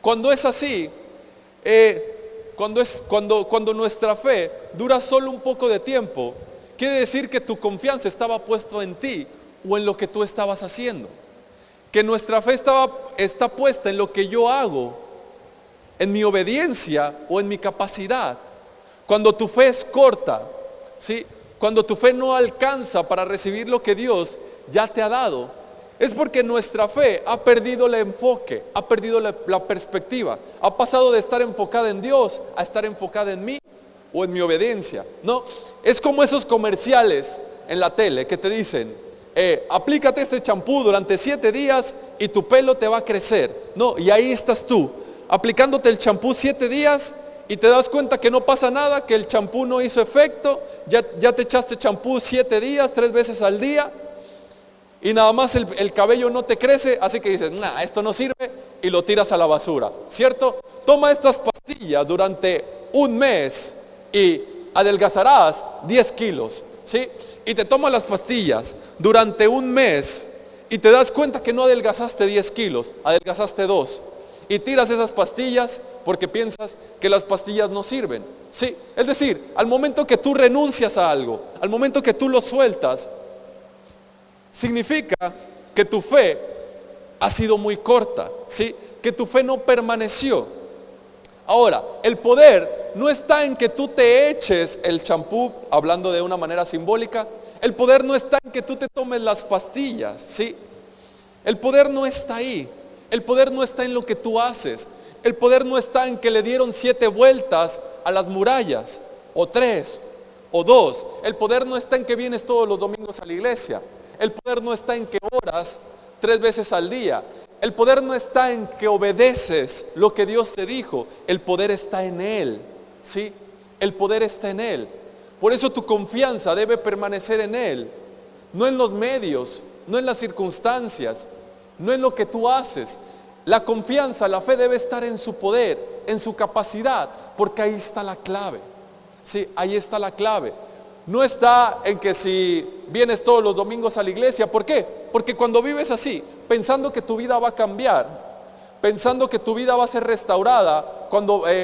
Cuando es así, cuando nuestra fe dura solo un poco de tiempo, quiere decir que tu confianza estaba puesta en ti o en lo que tú estabas haciendo. Que nuestra fe está puesta en lo que yo hago, en mi obediencia o en mi capacidad. Cuando tu fe es corta, ¿sí? Cuando tu fe no alcanza para recibir lo que Dios ya te ha dado, es porque nuestra fe ha perdido el enfoque, ha perdido la perspectiva, ha pasado de estar enfocada en Dios a estar enfocada en mí o en mi obediencia, ¿no? Es como esos comerciales en la tele que te dicen, aplícate este champú durante 7 días y tu pelo te va a crecer, ¿no? Y ahí estás tú, aplicándote el champú 7 días y te das cuenta que no pasa nada, que el champú no hizo efecto, ya te echaste champú 7 días, 3 veces al día, y nada más el cabello no te crece, así que dices, esto no sirve, y lo tiras a la basura, ¿cierto? Toma estas pastillas durante un mes y adelgazarás 10 kilos, ¿sí? Y te tomas las pastillas durante un mes y te das cuenta que no adelgazaste 10 kilos, adelgazaste 2. Y tiras esas pastillas porque piensas que las pastillas no sirven, ¿sí? Es decir, al momento que tú renuncias a algo, al momento que tú lo sueltas, significa que tu fe ha sido muy corta, ¿sí? Que tu fe no permaneció. Ahora, el poder no está en que tú te eches el champú, hablando de una manera simbólica. El poder no está en que tú te tomes las pastillas, ¿sí? El poder no está ahí. El poder no está en lo que tú haces. El poder no está en que le dieron 7 vueltas a las murallas, o 3, o 2. El poder no está en que vienes todos los domingos a la iglesia. El poder no está en que oras 3 veces al día. El poder no está en que obedeces lo que Dios te dijo. El poder está en Él, ¿sí? El poder está en Él. Por eso tu confianza debe permanecer en Él. No en los medios, no en las circunstancias, no en lo que tú haces. La confianza, la fe debe estar en su poder, en su capacidad, porque ahí está la clave. Sí, ahí está la clave. No está en que si vienes todos los domingos a la iglesia. ¿Por qué? Porque cuando vives así, pensando que tu vida va a cambiar, pensando que tu vida va a ser restaurada,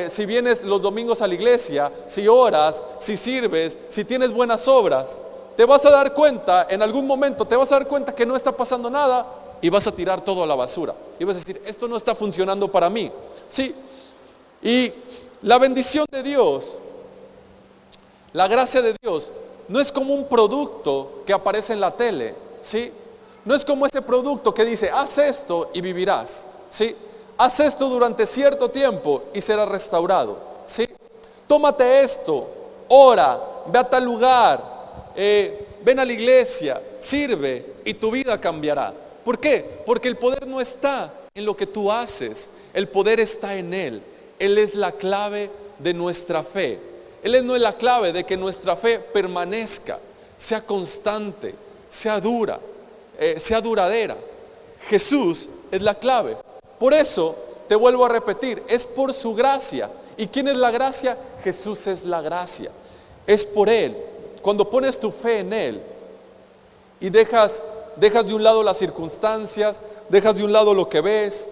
si vienes los domingos a la iglesia, si oras, si sirves, si tienes buenas obras, te vas a dar cuenta, en algún momento te vas a dar cuenta que no está pasando nada y vas a tirar todo a la basura. Y vas a decir, esto no está funcionando para mí. Sí, y la bendición de Dios, la gracia de Dios, no es como un producto que aparece en la tele, ¿sí? No es como ese producto que dice, haz esto y vivirás, ¿sí? Haz esto durante cierto tiempo y serás restaurado, ¿sí? Tómate esto, ora, ve a tal lugar, ven a la iglesia, sirve y tu vida cambiará. ¿Por qué? Porque el poder no está en lo que tú haces, el poder está en Él. Él es la clave de nuestra fe. Él no es la clave de que nuestra fe permanezca, sea constante, sea dura, sea duradera. Jesús es la clave. Por eso, te vuelvo a repetir, es por su gracia. ¿Y quién es la gracia? Jesús es la gracia. Es por Él. Cuando pones tu fe en Él y dejas de un lado las circunstancias, dejas de un lado lo que ves,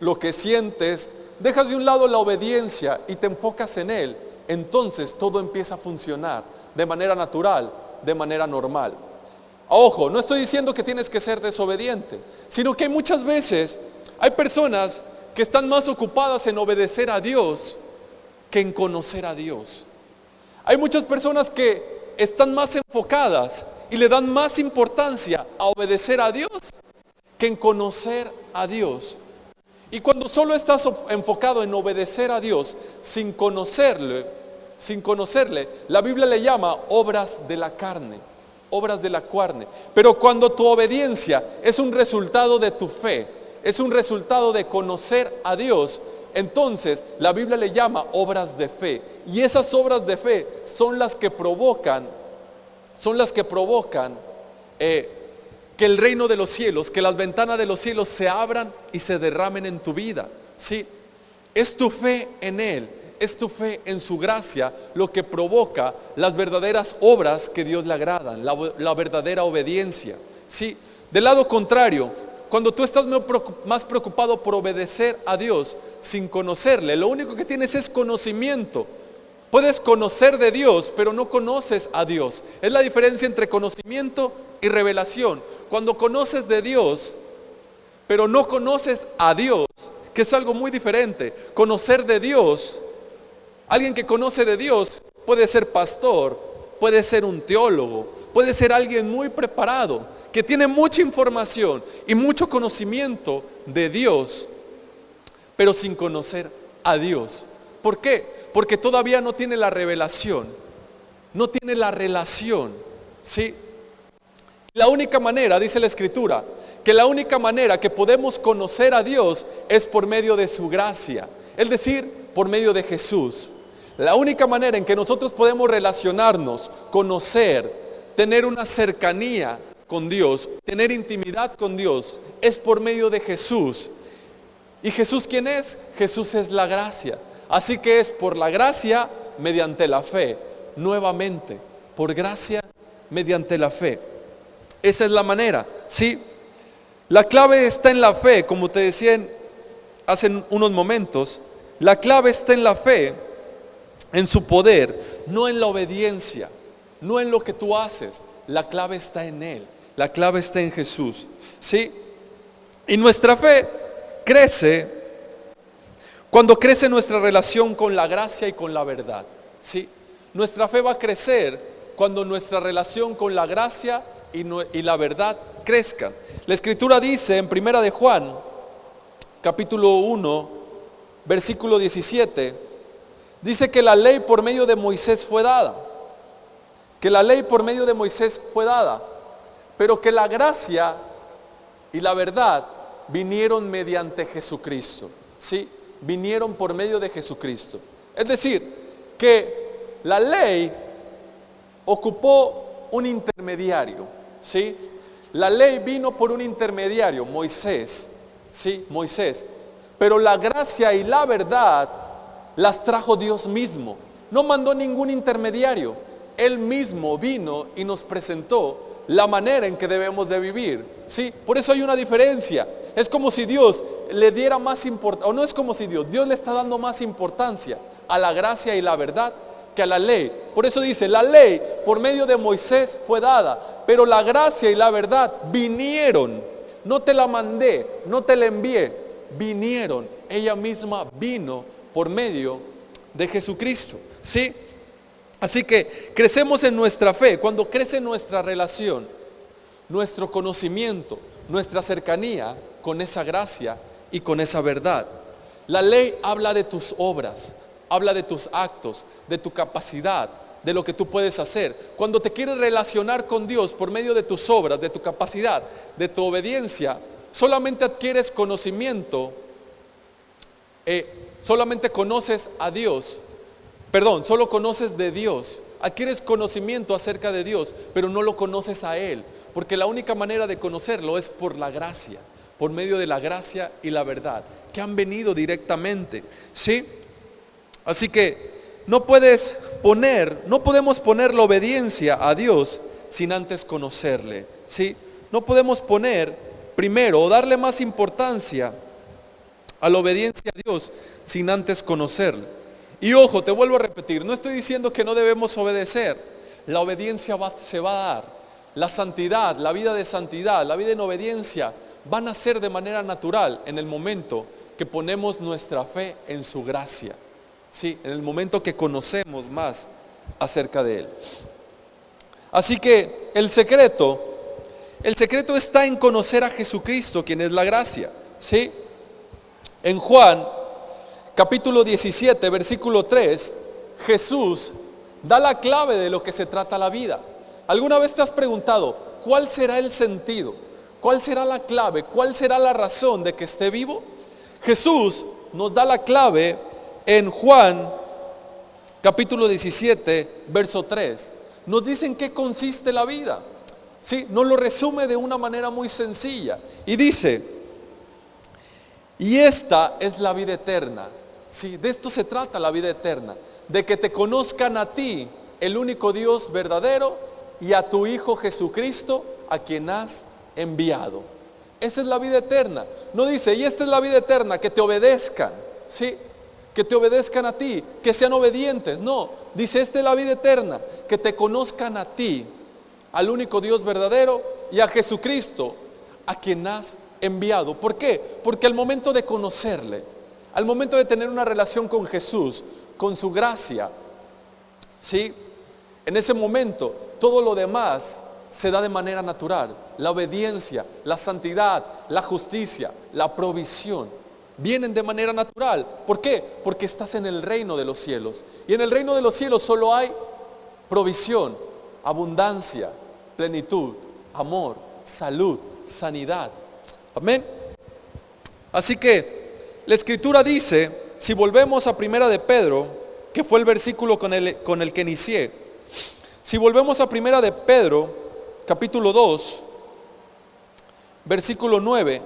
lo que sientes, dejas de un lado la obediencia y te enfocas en Él, entonces todo empieza a funcionar de manera natural, de manera normal. Ojo, no estoy diciendo que tienes que ser desobediente, sino que muchas veces hay personas que están más ocupadas en obedecer a Dios que en conocer a Dios. Hay muchas personas que están más enfocadas y le dan más importancia a obedecer a Dios que en conocer a Dios. Y cuando solo estás enfocado en obedecer a Dios sin conocerle, la Biblia le llama obras de la carne, obras de la carne. Pero cuando tu obediencia es un resultado de tu fe, es un resultado de conocer a Dios, entonces la Biblia le llama obras de fe. Y esas obras de fe son las que provocan que el reino de los cielos, que las ventanas de los cielos se abran y se derramen en tu vida, ¿sí? Es tu fe en Él, es tu fe en su gracia lo que provoca las verdaderas obras que Dios le agradan, la verdadera obediencia, ¿sí? Del lado contrario, cuando tú estás más preocupado por obedecer a Dios sin conocerle, lo único que tienes es conocimiento. Puedes conocer de Dios, pero no conoces a Dios. Es la diferencia entre conocimiento y revelación. Cuando conoces de Dios, pero no conoces a Dios, que es algo muy diferente. Conocer de Dios, alguien que conoce de Dios puede ser pastor, puede ser un teólogo, puede ser alguien muy preparado, que tiene mucha información y mucho conocimiento de Dios, pero sin conocer a Dios. ¿Por qué? Porque todavía no tiene la revelación, no tiene la relación, ¿sí? La única manera, dice la Escritura, que la única manera que podemos conocer a Dios es por medio de su gracia, es decir, por medio de Jesús. La única manera en que nosotros podemos relacionarnos, conocer, tener una cercanía con Dios, tener intimidad con Dios, es por medio de Jesús. ¿Y Jesús quién es? Jesús es la gracia. Así que es por la gracia mediante la fe, nuevamente, por gracia mediante la fe. Esa es la manera, ¿sí? La clave está en la fe, como te decía hace unos momentos. La clave está en la fe, en su poder, no en la obediencia, no en lo que tú haces. La clave está en Él, la clave está en Jesús, ¿sí? Y nuestra fe crece cuando crece nuestra relación con la gracia y con la verdad, ¿sí? Nuestra fe va a crecer cuando nuestra relación con la gracia y la verdad crezcan. La Escritura dice en Primera de Juan, capítulo 1, versículo 17, dice que la ley por medio de Moisés fue dada. Que la ley por medio de Moisés fue dada, pero que la gracia y la verdad vinieron mediante Jesucristo, ¿sí? Vinieron por medio de Jesucristo. Es decir, que la ley ocupó un intermediario, ¿sí? La ley vino por un intermediario, Moisés, ¿sí? Moisés. Pero la gracia y la verdad las trajo Dios mismo. No mandó ningún intermediario. Él mismo vino y nos presentó la manera en que debemos de vivir, ¿sí? Por eso hay una diferencia. Es como si Dios le diera más importancia, o no es como si Dios le está dando más importancia a la gracia y la verdad que a la ley. Por eso dice, la ley por medio de Moisés fue dada, pero la gracia y la verdad vinieron. No te la mandé, no te la envié, vinieron. Ella misma vino por medio de Jesucristo, ¿sí? Así que crecemos en nuestra fe. Cuando crece nuestra relación, nuestro conocimiento, nuestra cercanía con esa gracia y con esa verdad. La ley habla de tus obras, habla de tus actos, de tu capacidad, de lo que tú puedes hacer. Cuando te quieres relacionar con Dios por medio de tus obras, de tu capacidad, de tu obediencia, solamente adquieres conocimiento, solamente conoces a Dios. Solo conoces de Dios, adquieres conocimiento acerca de Dios, pero no lo conoces a Él, porque la única manera de conocerlo es por la gracia, por medio de la gracia y la verdad, que han venido directamente, ¿sí? Así que no podemos poner la obediencia a Dios sin antes conocerle, ¿sí? No podemos poner primero o darle más importancia a la obediencia a Dios sin antes conocerle. Y ojo, te vuelvo a repetir, no estoy diciendo que no debemos obedecer. La obediencia se va a dar. La santidad, la vida de santidad, la vida en obediencia van a ser de manera natural en el momento que ponemos nuestra fe en su gracia, ¿sí? En el momento que conocemos más acerca de Él. Así que el secreto está en conocer a Jesucristo, quien es la gracia, ¿sí? En Juan capítulo 17, versículo 3, Jesús da la clave de lo que se trata la vida. ¿Alguna vez te has preguntado cuál será el sentido? ¿Cuál será la clave? ¿Cuál será la razón de que esté vivo? Jesús nos da la clave en Juan capítulo 17, verso 3. Nos dice en qué consiste la vida, ¿sí? Nos lo resume de una manera muy sencilla. Y dice, y esta es la vida eterna. Sí, de esto se trata la vida eterna, de que te conozcan a ti, el único Dios verdadero, y a tu Hijo Jesucristo, a quien has enviado. Esa es la vida eterna. No dice, y esta es la vida eterna, que te obedezcan, ¿sí? Que te obedezcan a ti, que sean obedientes. No, dice, esta es la vida eterna, que te conozcan a ti, al único Dios verdadero, y a Jesucristo, a quien has enviado. ¿Por qué? Porque al momento de conocerle, al momento de tener una relación con Jesús, con su gracia, ¿sí? En ese momento, todo lo demás se da de manera natural. La obediencia, la santidad, la justicia, la provisión, vienen de manera natural. ¿Por qué? Porque estás en el reino de los cielos. Y en el reino de los cielos solo hay provisión, abundancia, plenitud, amor, salud, sanidad. Amén. Así que la Escritura dice, si volvemos a Primera de Pedro, que fue el versículo con el que inicié, si volvemos a Primera de Pedro, capítulo 2, versículo 9,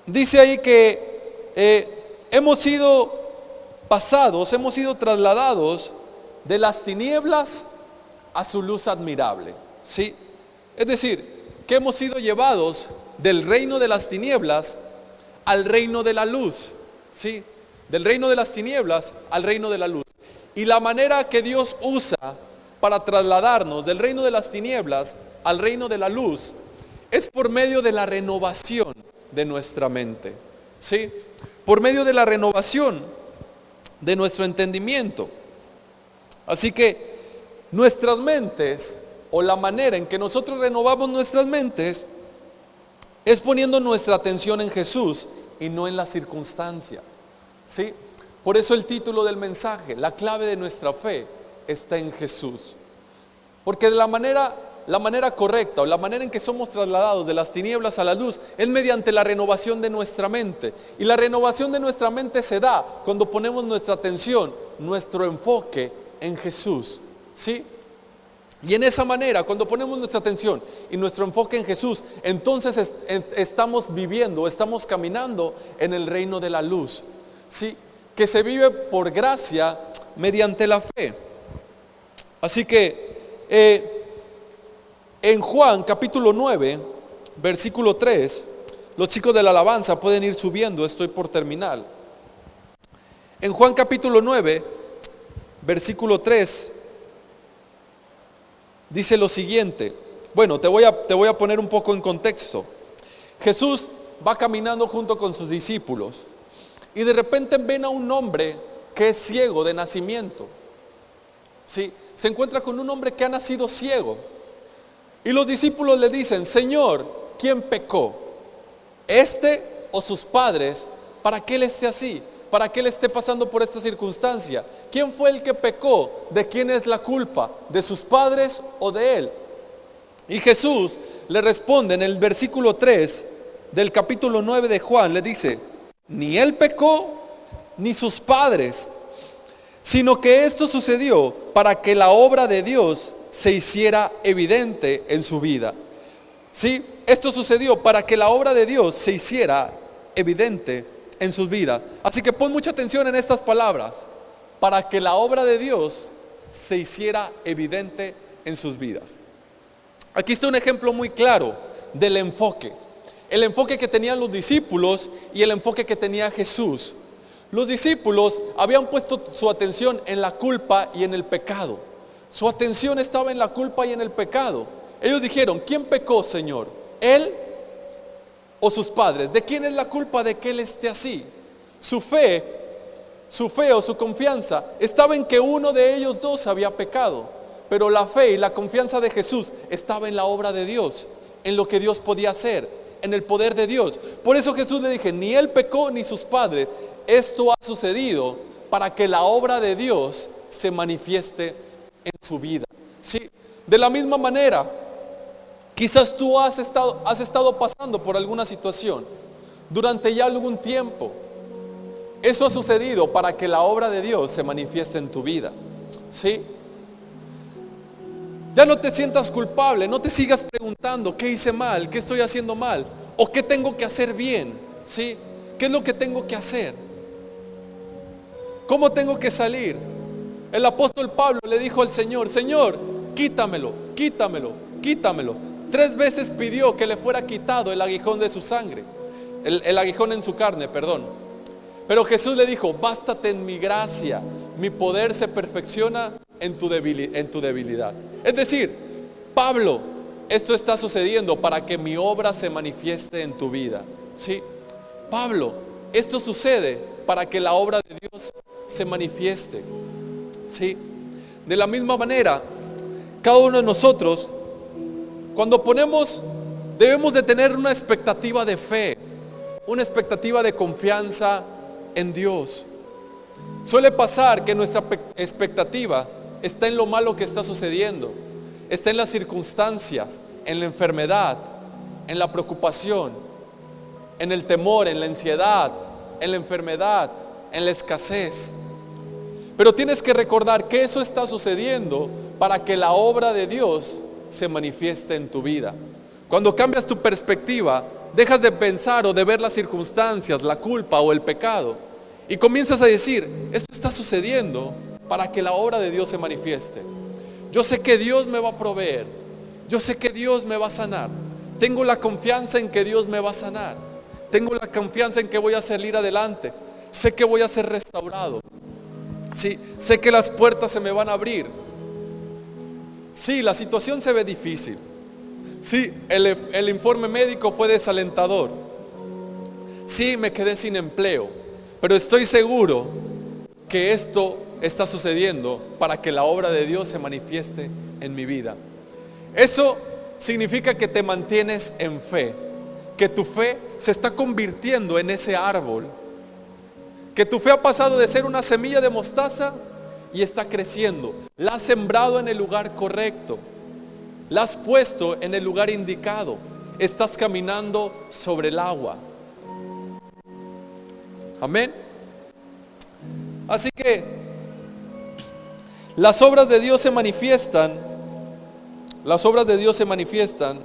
dice ahí que hemos sido trasladados de las tinieblas a su luz admirable. ¿sí? Es decir, que hemos sido llevados del reino de las tinieblas al reino de la luz, ¿sí? Del reino de las tinieblas al reino de la luz. Y la manera que Dios usa para trasladarnos del reino de las tinieblas al reino de la luz es por medio de la renovación de nuestra mente, ¿sí? Por medio de la renovación de nuestro entendimiento. Así que nuestras mentes, o la manera en que nosotros renovamos nuestras mentes, es poniendo nuestra atención en Jesús y no en las circunstancias, ¿sí? Por eso el título del mensaje, la clave de nuestra fe está en Jesús. Porque de la manera correcta, o la manera en que somos trasladados de las tinieblas a la luz, es mediante la renovación de nuestra mente. Y la renovación de nuestra mente se da cuando ponemos nuestra atención, nuestro enfoque en Jesús, ¿sí? Y en esa manera, cuando ponemos nuestra atención y nuestro enfoque en Jesús, entonces estamos viviendo, estamos caminando en el reino de la luz, ¿sí? Que se vive por gracia mediante la fe. Así que en Juan capítulo 9, versículo 3, los chicos de la alabanza pueden ir subiendo, estoy por terminar. En Juan capítulo 9, versículo 3, dice lo siguiente. Bueno, te voy a poner un poco en contexto. Jesús va caminando junto con sus discípulos y de repente ven a un hombre que es ciego de nacimiento, ¿sí? Se encuentra con un hombre que ha nacido ciego. Y los discípulos le dicen: Señor, ¿quién pecó? ¿Este o sus padres? Para que él esté así, para que él esté pasando por esta circunstancia. ¿Quién fue el que pecó? ¿De quién es la culpa? ¿De sus padres o de él? Y Jesús le responde en el versículo 3 del capítulo 9 de Juan, le dice: ni él pecó, ni sus padres, sino que esto sucedió para que la obra de Dios se hiciera evidente en su vida. ¿Sí? Esto sucedió para que la obra de Dios se hiciera evidente en sus vidas. Así que pon mucha atención en estas palabras: para que la obra de Dios se hiciera evidente en sus vidas. Aquí está un ejemplo muy claro del enfoque. El enfoque que tenían los discípulos y el enfoque que tenía Jesús. Los discípulos habían puesto su atención en la culpa y en el pecado. Su atención estaba en la culpa y en el pecado. Ellos dijeron: ¿quién pecó, Señor? ¿Él o sus padres? ¿De quién es la culpa de que él esté así? Su fe o su confianza estaba en que uno de ellos dos había pecado. Pero la fe y la confianza de Jesús estaba en la obra de Dios, en lo que Dios podía hacer, en el poder de Dios. Por eso Jesús le dije: ni él pecó ni sus padres. Esto ha sucedido para que la obra de Dios se manifieste en su vida, ¿sí? De la misma manera, quizás tú has estado pasando por alguna situación durante ya algún tiempo. Eso ha sucedido para que la obra de Dios se manifieste en tu vida, ¿sí? Ya no te sientas culpable, no te sigas preguntando: ¿qué hice mal? ¿Qué estoy haciendo mal? ¿O qué tengo que hacer bien? ¿Sí? ¿Qué es lo que tengo que hacer? ¿Cómo tengo que salir? El apóstol Pablo le dijo al Señor: Señor, quítamelo, quítamelo, quítamelo. 3 veces pidió que le fuera quitado el aguijón de su sangre, el aguijón en su carne, perdón. Pero Jesús le dijo: bástate en mi gracia, mi poder se perfecciona en tu debilidad. Es decir, Pablo, esto está sucediendo para que mi obra se manifieste en tu vida, ¿sí? Pablo, esto sucede para que la obra de Dios se manifieste, ¿sí? De la misma manera, cada uno de nosotros, cuando debemos de tener una expectativa de fe, una expectativa de confianza en Dios. Suele pasar que nuestra expectativa está en lo malo que está sucediendo, está en las circunstancias, en la enfermedad, en la preocupación, en el temor, en la ansiedad, en la enfermedad, en la escasez. Pero tienes que recordar que eso está sucediendo para que la obra de Dios se manifieste en tu vida. Cuando cambias tu perspectiva, dejas de pensar o de ver las circunstancias, la culpa o el pecado, y comienzas a decir: esto está sucediendo para que la obra de Dios se manifieste. Yo sé que Dios me va a proveer. Yo sé que Dios me va a sanar. Tengo la confianza en que Dios me va a sanar. Tengo la confianza en que voy a salir adelante. Sé que voy a ser restaurado. Sí, sé que las puertas se me van a abrir. Sí, la situación se ve difícil. Sí, el informe médico fue desalentador. Sí, me quedé sin empleo. Pero estoy seguro que esto está sucediendo para que la obra de Dios se manifieste en mi vida. Eso significa que te mantienes en fe, que tu fe se está convirtiendo en ese árbol, que tu fe ha pasado de ser una semilla de mostaza y está creciendo. La has sembrado en el lugar correcto, la has puesto en el lugar indicado, estás caminando sobre el agua. Amén. Así que las obras de Dios se manifiestan. Las obras de Dios se manifiestan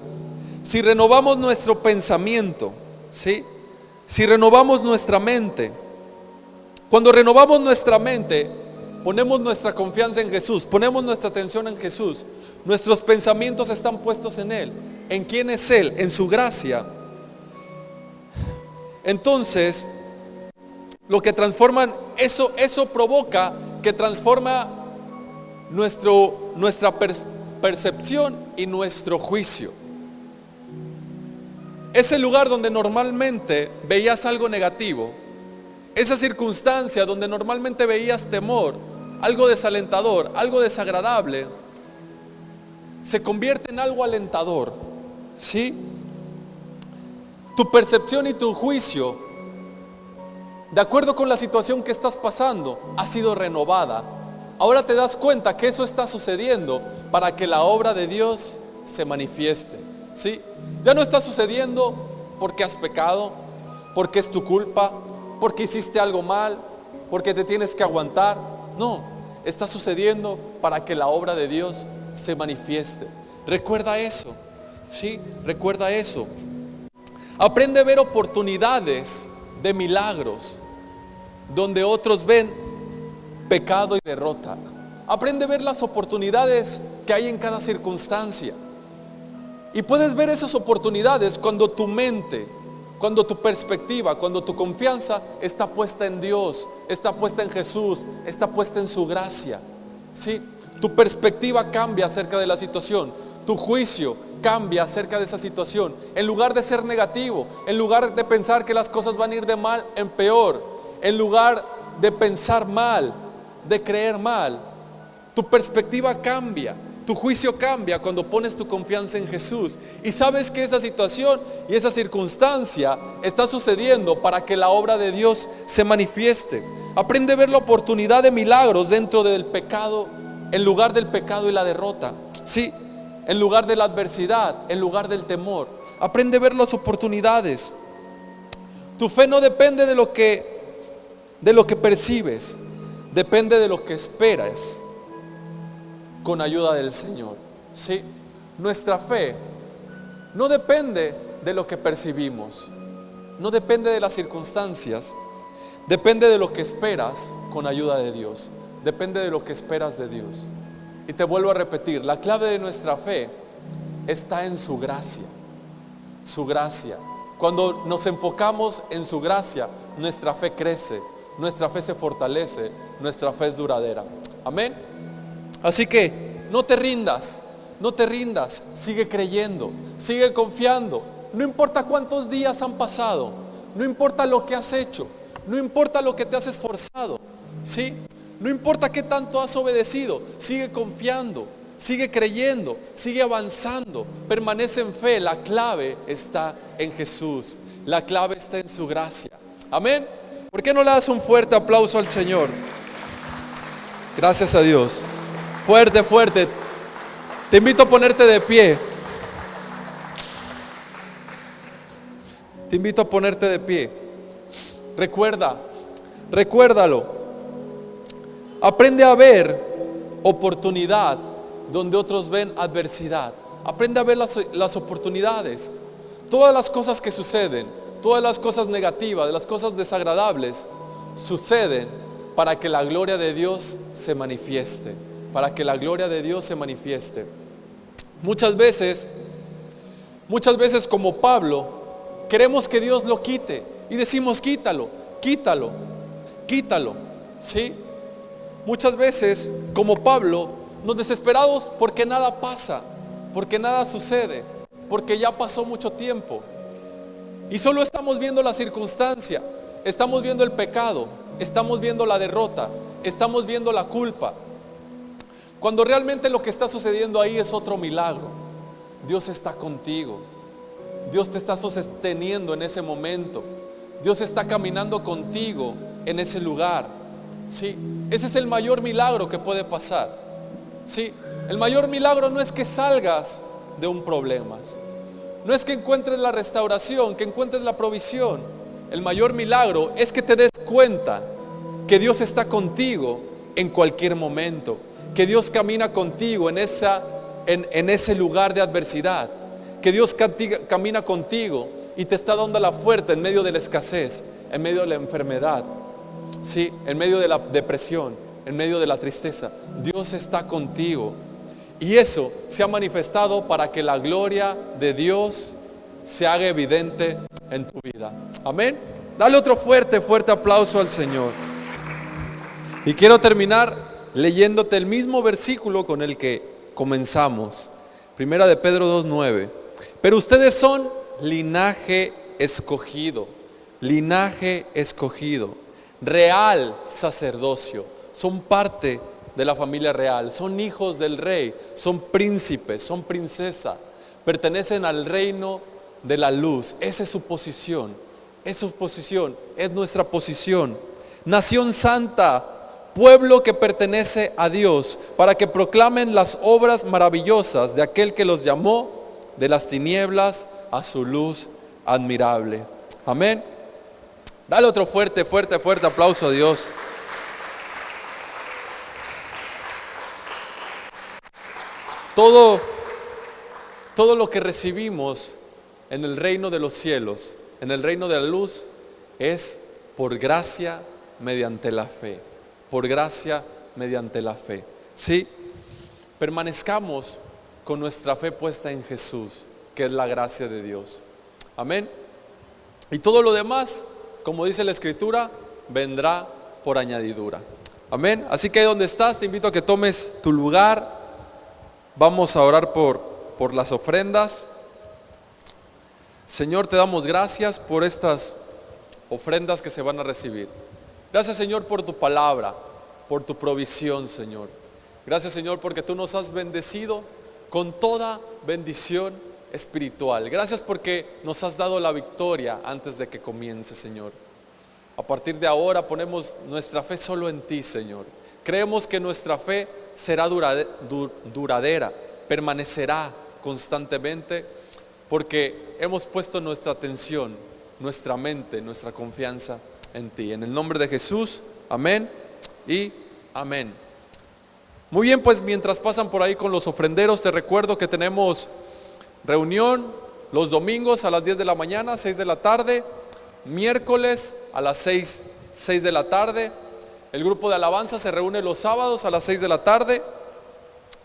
si renovamos nuestro pensamiento, ¿sí? Si renovamos nuestra mente. Cuando renovamos nuestra mente, ponemos nuestra confianza en Jesús, ponemos nuestra atención en Jesús. Nuestros pensamientos están puestos en Él. ¿En quién es Él? En su gracia. Entonces, lo que transforman, eso provoca que transforma nuestra percepción y nuestro juicio. Ese lugar donde normalmente veías algo negativo, esa circunstancia donde normalmente veías temor, algo desalentador, algo desagradable, se convierte en algo alentador, ¿sí? Tu percepción y tu juicio, de acuerdo con la situación que estás pasando, ha sido renovada. Ahora te das cuenta que eso está sucediendo para que la obra de Dios se manifieste, ¿sí? Ya no está sucediendo porque has pecado, porque es tu culpa, porque hiciste algo mal, porque te tienes que aguantar. No, está sucediendo para que la obra de Dios se manifieste. Recuerda eso, ¿sí? Recuerda eso. Aprende a ver oportunidades de milagros donde otros ven pecado y derrota. Aprende a ver las oportunidades que hay en cada circunstancia. Y puedes ver esas oportunidades cuando tu mente, cuando tu perspectiva, cuando tu confianza está puesta en Dios, está puesta en Jesús, está puesta en su gracia, ¿sí? Tu perspectiva cambia acerca de la situación, tu juicio cambia acerca de esa situación. En lugar de ser negativo, en lugar de pensar que las cosas van a ir de mal en peor, en lugar de pensar mal, de creer mal, tu perspectiva cambia, tu juicio cambia cuando pones tu confianza en Jesús y sabes que esa situación y esa circunstancia está sucediendo para que la obra de Dios se manifieste. Aprende a ver la oportunidad de milagros dentro del pecado, en lugar del pecado y la derrota, sí, en lugar de la adversidad, en lugar del temor. Aprende a ver las oportunidades. Tu fe no depende de lo que percibes, depende de lo que esperas con ayuda del Señor, ¿sí? Nuestra fe no depende de lo que percibimos, no depende de las circunstancias, depende de lo que esperas con ayuda de Dios, depende de lo que esperas de Dios. Y te vuelvo a repetir, la clave de nuestra fe está en su gracia, su gracia. Cuando nos enfocamos en su gracia, nuestra fe crece, nuestra fe se fortalece, nuestra fe es duradera. Amén. Así que no te rindas, sigue creyendo, sigue confiando. No importa cuántos días han pasado, no importa lo que has hecho, no importa lo que te has esforzado, ¿sí? No importa qué tanto has obedecido, sigue confiando, sigue creyendo, sigue avanzando, permanece en fe. La clave está en Jesús, la clave está en su gracia. Amén. ¿Por qué no le das un fuerte aplauso al Señor? Gracias a Dios. Fuerte, fuerte. Te invito a ponerte de pie. Te invito a ponerte de pie. Recuérdalo. Aprende a ver oportunidad donde otros ven adversidad. Aprende a ver las oportunidades. Todas las cosas que suceden, todas las cosas negativas, las cosas desagradables, suceden para que la gloria de Dios se manifieste. Para que la gloria de Dios se manifieste. Muchas veces como Pablo, queremos que Dios lo quite y decimos quítalo, quítalo, quítalo, ¿sí? Muchas veces como Pablo nos desesperamos porque nada pasa, porque nada sucede, porque ya pasó mucho tiempo y solo estamos viendo la circunstancia, estamos viendo el pecado, estamos viendo la derrota, estamos viendo la culpa, cuando realmente lo que está sucediendo ahí es otro milagro. Dios está contigo, Dios te está sosteniendo en ese momento, Dios está caminando contigo en ese lugar, ¿sí? Ese es el mayor milagro que puede pasar, ¿sí? El mayor milagro no es que salgas de un problema, no es que encuentres la restauración, que encuentres la provisión. El mayor milagro es que te des cuenta que Dios está contigo en cualquier momento, que Dios camina contigo en ese lugar de adversidad, que Dios camina contigo y te está dando la fuerza en medio de la escasez, en medio de la enfermedad, ¿sí? En medio de la depresión, en medio de la tristeza. Dios está contigo y eso se ha manifestado para que la gloria de Dios se haga evidente en tu vida. Amén. Dale otro fuerte aplauso al Señor. Y quiero terminar leyéndote el mismo versículo con el que comenzamos. Primera de Pedro 2:9. Pero ustedes son linaje escogido, real sacerdocio. Son parte de la familia real, son hijos del rey, son príncipes, son princesas, pertenecen al reino de la luz. Esa es su posición, es nuestra posición. Nación santa, pueblo que pertenece a Dios, para que proclamen las obras maravillosas de aquel que los llamó de las tinieblas a su luz admirable. Amén. Dale otro fuerte aplauso a Dios. Todo lo que recibimos en el reino de los cielos, en el reino de la luz, es por gracia mediante la fe. Por gracia mediante la fe. ¿Sí? Permanezcamos con nuestra fe puesta en Jesús, que es la gracia de Dios. Amén. Y todo lo demás, como dice la Escritura, vendrá por añadidura. Amén. Así que ahí donde estás, te invito a que tomes tu lugar. Vamos a orar por las ofrendas. Señor, te damos gracias por estas ofrendas que se van a recibir. Gracias, Señor, por tu palabra, por tu provisión, Señor. Gracias, Señor, porque tú nos has bendecido con toda bendición espiritual. Gracias porque nos has dado la victoria antes de que comience, Señor. A partir de ahora ponemos nuestra fe solo en ti, Señor. Creemos que nuestra fe será duradera, permanecerá constantemente, porque hemos puesto nuestra atención, nuestra mente, nuestra confianza en ti. En el nombre de Jesús, amén y amén. Muy bien, pues mientras pasan por ahí con los ofrenderos, te recuerdo que tenemos reunión los domingos a las 10 de la mañana, 6 de la tarde, miércoles a las 6 de la tarde. El grupo de alabanza se reúne los sábados a las 6 de la tarde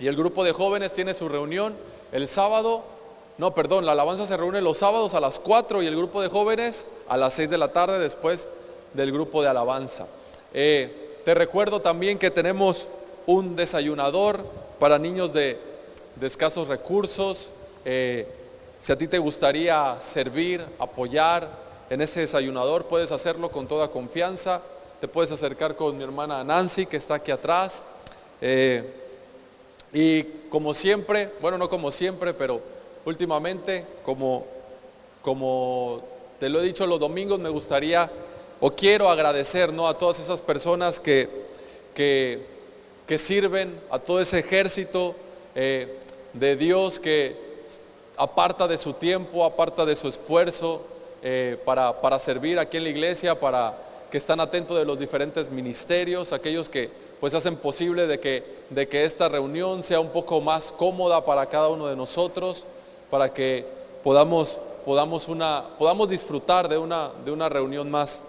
y el grupo de jóvenes tiene su reunión la alabanza se reúne los sábados a las 4 y el grupo de jóvenes a las 6 de la tarde después del grupo de alabanza. Te recuerdo también que tenemos un desayunador para niños de escasos recursos. Si a ti te gustaría servir, apoyar en ese desayunador, puedes hacerlo con toda confianza. Te puedes acercar con mi hermana Nancy, que está aquí atrás. Y como siempre, bueno, no como siempre, pero últimamente, como te lo he dicho los domingos, me gustaría o quiero agradecer, ¿no?, a todas esas personas que sirven, a todo ese ejército de Dios que aparta de su tiempo, aparta de su esfuerzo para servir aquí en la iglesia, que están atentos de los diferentes ministerios, aquellos que pues hacen posible de que esta reunión sea un poco más cómoda para cada uno de nosotros, para que podamos disfrutar de una reunión más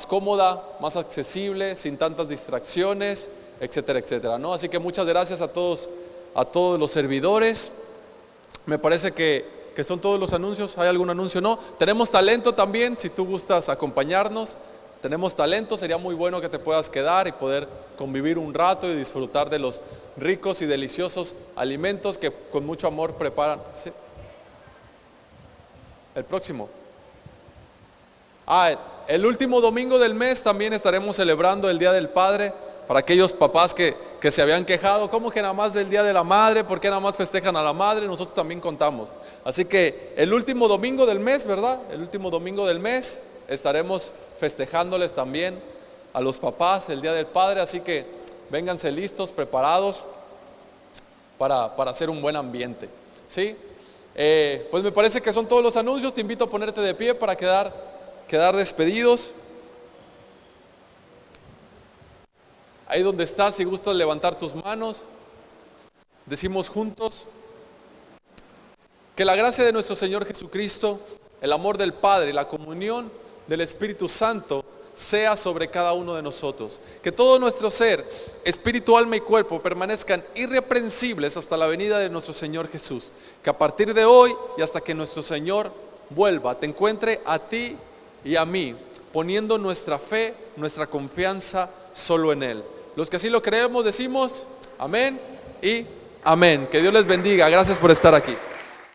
cómoda, más accesible, sin tantas distracciones, etcétera, etcétera, ¿no? Así que muchas gracias a todos los servidores. Me parece que son todos los anuncios. ¿Hay algún anuncio? No. Tenemos talento también, si tú gustas acompañarnos. Tenemos talento, sería muy bueno que te puedas quedar y poder convivir un rato y disfrutar de los ricos y deliciosos alimentos que con mucho amor preparan. ¿Sí? El próximo. El último domingo del mes también estaremos celebrando el Día del Padre. Para aquellos papás que se habían quejado, ¿cómo que nada más del Día de la Madre? ¿Por qué nada más festejan a la madre? Nosotros también contamos. Así que el último domingo del mes, ¿verdad? El último domingo del mes estaremos festejándoles también a los papás el Día del Padre. Así que vénganse listos, preparados para hacer un buen ambiente. ¿Sí? Pues me parece que son todos los anuncios. Te invito a ponerte de pie para quedar despedidos. Ahí donde estás, si gustas levantar tus manos, decimos juntos: que la gracia de nuestro Señor Jesucristo, el amor del Padre y la comunión del Espíritu Santo sea sobre cada uno de nosotros. Que todo nuestro ser, espíritu, alma y cuerpo permanezcan irreprensibles hasta la venida de nuestro Señor Jesús. Que a partir de hoy y hasta que nuestro Señor vuelva, te encuentre a ti y a mí, poniendo nuestra fe, nuestra confianza solo en Él. Los que así lo creemos decimos amén y amén. Que Dios les bendiga. Gracias por estar aquí.